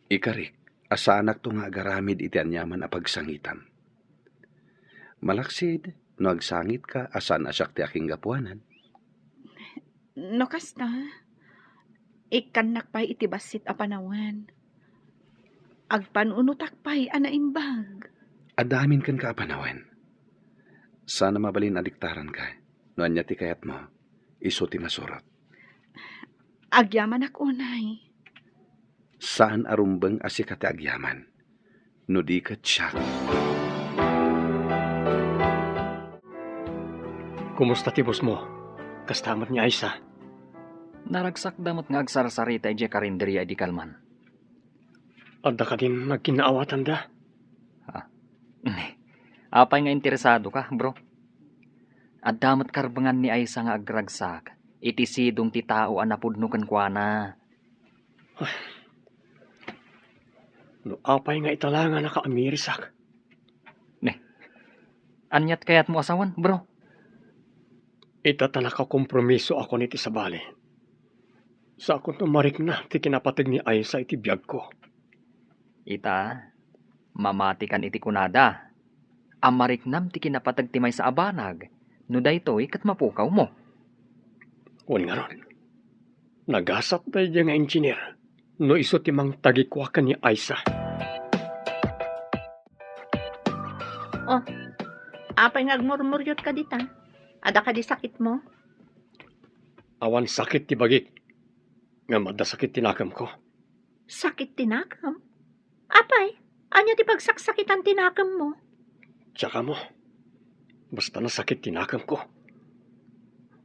Ikarik, asanak to nga agaramid iti anyaman a pagsangitan. Malaksid, no agsangit ka, asan asyak ti aking gapuanan. No kasta, ikanak pa'y iti basit a panawan. Agpanunutak pa'y anaimbag. Adamin kan ka apanawan. Sana mabalin adiktaran ka. No anya ti kayat mo, iso ti masurot. Agyaman ak unay. Saan arumbeng asika ti agyaman? No di kat siya. Kumusta ti boss mo? Kastamat ni Aisa. Naragsak damot nga agsarsarita ije karinderya di kalman. Adda ka din nagkinaawatan da. Apay nga interesado ka, bro? At damat karbangan ni Aisa nga agragsak, iti sidong ti tao anapudno kan kuana. No apay nga italanga nakaamirisak. Anyat kayat mo asawan, bro? Itata nakakompromiso ako niti sa bali. Sa akong tumarik na, ti kinapatig ni Aisa iti biyag ko. Ita, mamatikan iti kunada. Amariknam ti kinapatag ti may sa abanag, no daytoy kat mapukaw mo. Wan nga ron. Nagasat tayo nga engineer. No iso ti mang tagikwakan ni Aisa. Apay nga agmurmuryot ka dita. Ada ka di sakit mo? Awan sakit ti bagik. Nga madasakit tinakam ko. Sakit tinakam? Apay, anya ti pagsaksakitan tinakam mo? Tsaka mo. Basta na sakit tinakam ko.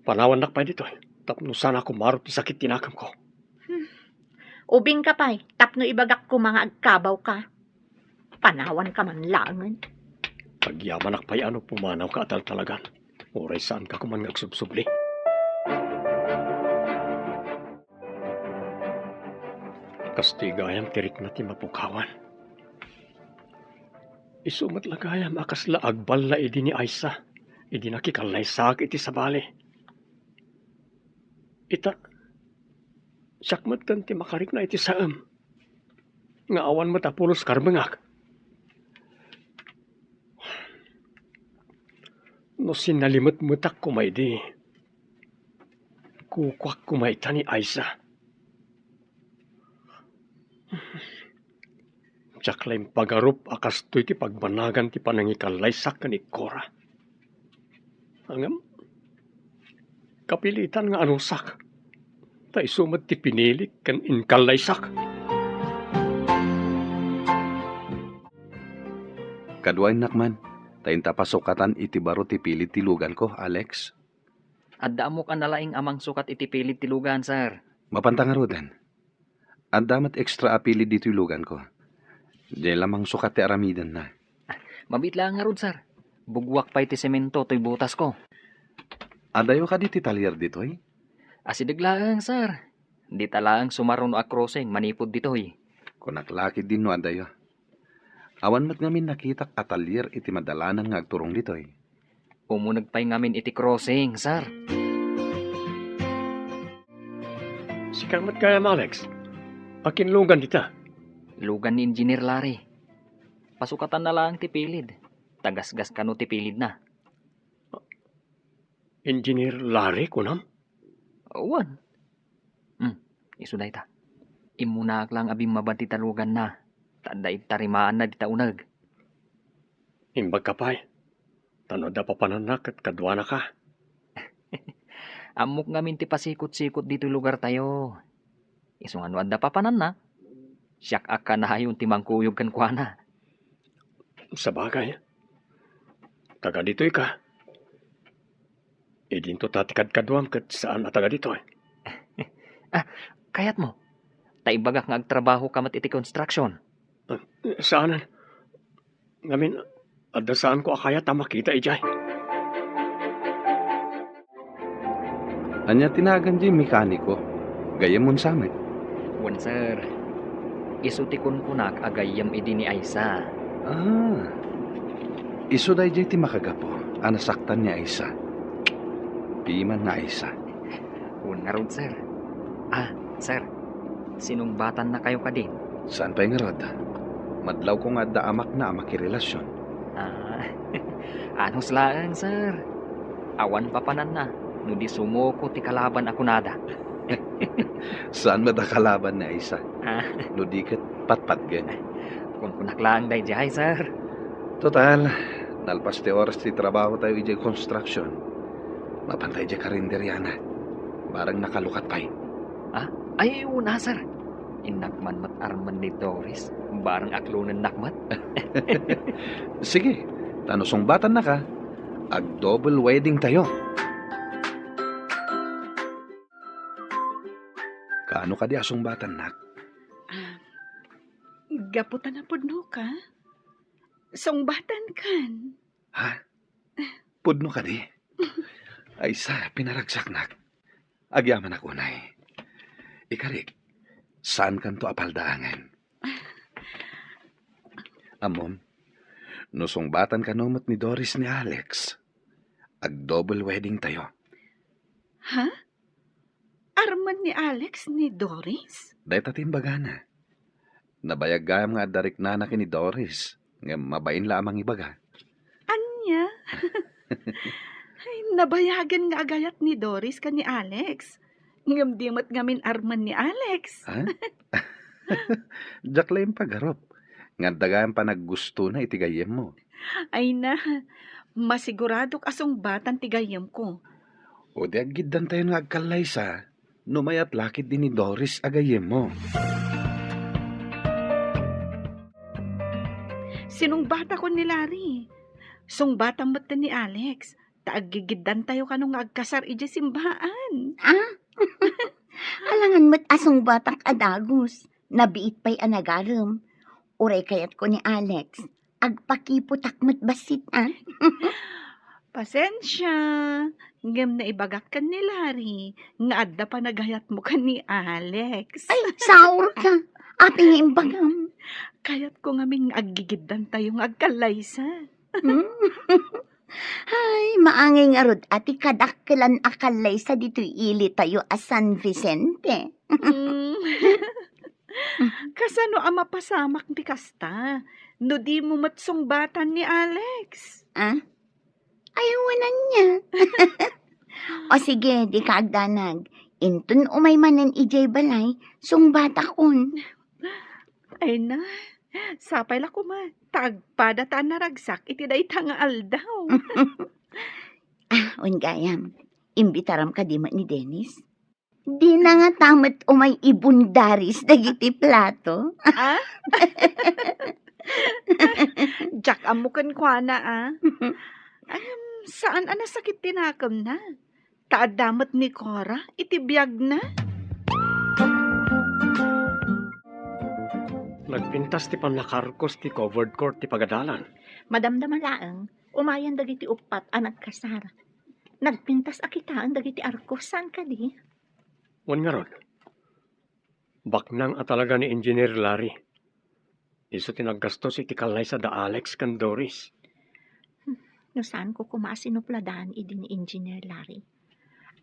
Panawan nakpay dito. Tapno sana ako marot ti sakit tinakam ko. Ubing ka pay, tapno ibagak ko mga agkabaw ka. Panawan ka man langan. Pagyaman nakpay ano pumanaw ka atal talagan. Oray saan ka kuman ngagsubsubli. Kastigayam tirik na ti mapukawan. Isumat lagayam akas la agbal la idi ni Aisa. Idi nakikalnaysak iti sabali. Ita, sakmat kan ti makarik na iti saam. Nga awan matapulos karbengak. No sinalimot-mutak kumay di. Kukwak kumay ta ni Aisa. Tsaklay pagarup akas to iti pagbanagan ti panangikallaysak ka ni Cora. Angam, kapilitan nga anusak. Ta isumat ti pinilik kan inkallaysak. Kaduay nakman, tayin tapasukatan iti baro ti pilit ti lugan ko, Alex. Adda mo ka nalaing amang sukat iti pilit tilugan, sir. Mapantangarudan. At damat extra apili dito lugan ko. Diyan lamang sukat ti aramidan na. Mabitla nga rod, sir. Bugwak pa iti semento to'y butas ko. Adayo ka diti talyer ditoy? Asidaglaang, sir. Di talaang sumaron a crossing manipod ditoy. Kunaklakid din no adayo. Awan mat ngamin nakitak atalier iti madalanan nga agturong ditoy. Umunag pa'y ngamin iti crossing, sir. Sikamat kaya Alex. Akin lugan dita. Lugan ni Engineer Larry. Pasukatan na lang ti pilid. Tagasgas ka no ti pilid na. Engineer Larry kunam? Awan. Isuday ta. Imunaak lang abing mabanti talugan na. Tanda itarimaan na di taunag. Imbag ka pa'y. Tano da papananak at kadwa na ka. Amok ngamin ti pasikot-sikot dito lugar tayo. Isong ano adda papanan na. Siyak aka na hayon ti mangkuyog kan kuana. Sa bagay. Taga dito'y ka. Idinto tatikad kadwam kat saan na taga dito'y. Kayat mo. Taibagak nga agtrabaho kamat iti construction. Saanan? Ngamin, adda saan ko akaya ta makita ijay. Anya tinagan di mekaniko. Gayam mon samet. Wan sir. Isutikon kunak agayam idi ni Aisa. Iso day ti makagapo. Anasaktan ni Aisa. Piman nga isa. Una rod, sir. Sir. Sinumbatan na kayo ka din? Saan pa yung rod? Madlaw ko nga da amak na makirelasyon. Ano slaan, sir? Awan pa panan na. No di sumuko ti kalaban ako nada. Saan ba da kalaban na isa? Ah. No di kat patpat gen. Kung kunaklaan day jay, sir. Total, nalpas ti oras ti trabaho tayo ijay construction. Mapantay ijay karinderyana. Barang nakalukat pa'y. Ay, una, sir. Inakman mat arman ni Doris. Barang aklunan nakmat. Sige, tanusong batan na ka. Ag-double wedding tayo. Kaano ka di asong batan nak? Gaputan na pudno ka? Songbatan kan? Ha? Pudno ka di? Ay sa, pinaragsak nak. Agyaman ako na eh. Ikarik, saan kanto apaldaangan? Amom, nusong batan ka nomot ni Doris ni Alex. Ag-double wedding tayo. Ha? Arman ni Alex ni Doris? Dahil tatin bagana. Nabayagam nga darik nanak ni Doris. Nga mabain lamang ibaga. Anya? Ay, nabayagan nga agayat ni Doris ka ni Alex. Ngam di mat ngamin arman ni Alex. Ha? Diyak lang pagarop. Nga dagaan pa naggusto na itigayem mo. Ay na, masigurado asong batan tigayam ko. O di aggidan tayo nga agkalay sa. Numayat lakit din ni Doris agayem mo. Sinong bata ko ni Larry? Song bata mata ni Alex. Taaggigidan tayo kanong agkasar ije simbaan. Alangan mo't asong batang adagos. Nabiit pa'y anagaram. Uray kayat ko ni Alex. Agpakiputak mo't basit, Pasensya. Ngam na ibagak ka ni Larry. Nga adda pa nagayat mo ka ni Alex. Ay, saur ka. Aping imbagam. Kayat ko ngaming aggigidan tayong agkalaysa. Ay, maangay nga rod ati kadakkelan akalay sa dito'y ili tayo a San Vicente. Kasano ang mapasamak di kasta? No di mo matsong batan ni Alex. Ayawanan niya. O sige, di ka agdanag. Intun umay manan ijay balay, sung bata kun. Ay na, sapay la ko ma. Tagpada ta naragsak, iti day tangaal daw. Gayam, imbitaram ka di ni Dennis. Di na nga tamat umay ibundaris dagiti plato. Jack amukan kwa na saan sakit tinakam na? Taadamat ni Cora, itibiyag na? Nagpintas ti panlakarkos ti covered court ti pagadalan. Madamdaman laang, umayan dagiti upat ang nagkasar. Nagpintas akitaan dagiti arkos, saan ka di? Wan nga ron. Baknang atalaga ni Engineer Larry. Iso tinaggastos iti kalay sa da Alex kan Doris. No saan ko kumasinupladaan idi ni Engineer Larry.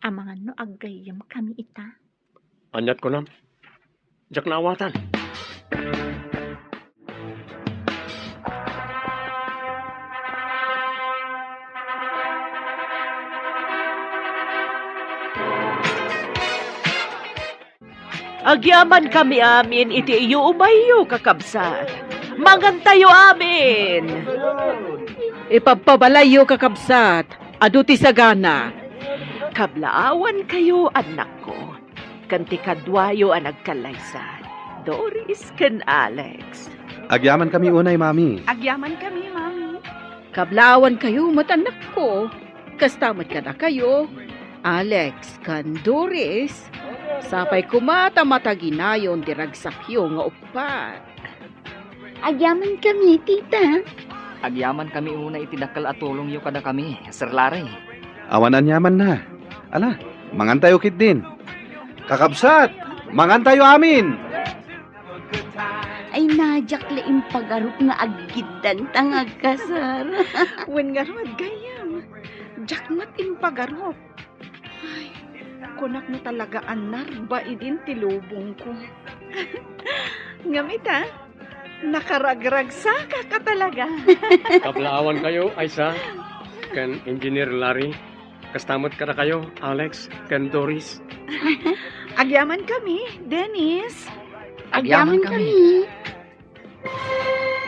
Amangan no aggayam kami ita. Anyat ko nam. Diyak naawatan. Agyaman kami amin, iti iyo umayo kakabsat. Mangantayo amin. Ipagpabalayo kakabsat, aduti sagana. Kablaawan kayo, anak ko. Kanti kadwayo ang nagkalaysan. Doris ken Alex. Agyaman kami unay, mami. Agyaman kami, mami. Kablawan kayo, matanak ko. Kastamat ka na kayo. Alex, kan Doris. Sapay kumata mataginayon diragsakyo nga upat. Agyaman kami, tita. Agyaman kami una itidakal at tulong yu kada kami, Sir Larry. Awanan yaman na. Ala, mangantayo kit din. Kakabsat, mangantayo amin. Ay nadyak laing pagarup nga aggidan tangag kasar. Wen nga rod gayam. Jack mat in pagarop. Kunak mo talaga anar ba idin tilubong ko. Ngamit ha, nakaragragsaka ka talaga. Kablaawan kayo, Aisa, kan Engineer Larry. Kastamot ka na kayo, Alex, kan Doris. Agyaman kami, Dennis. Agyaman kami.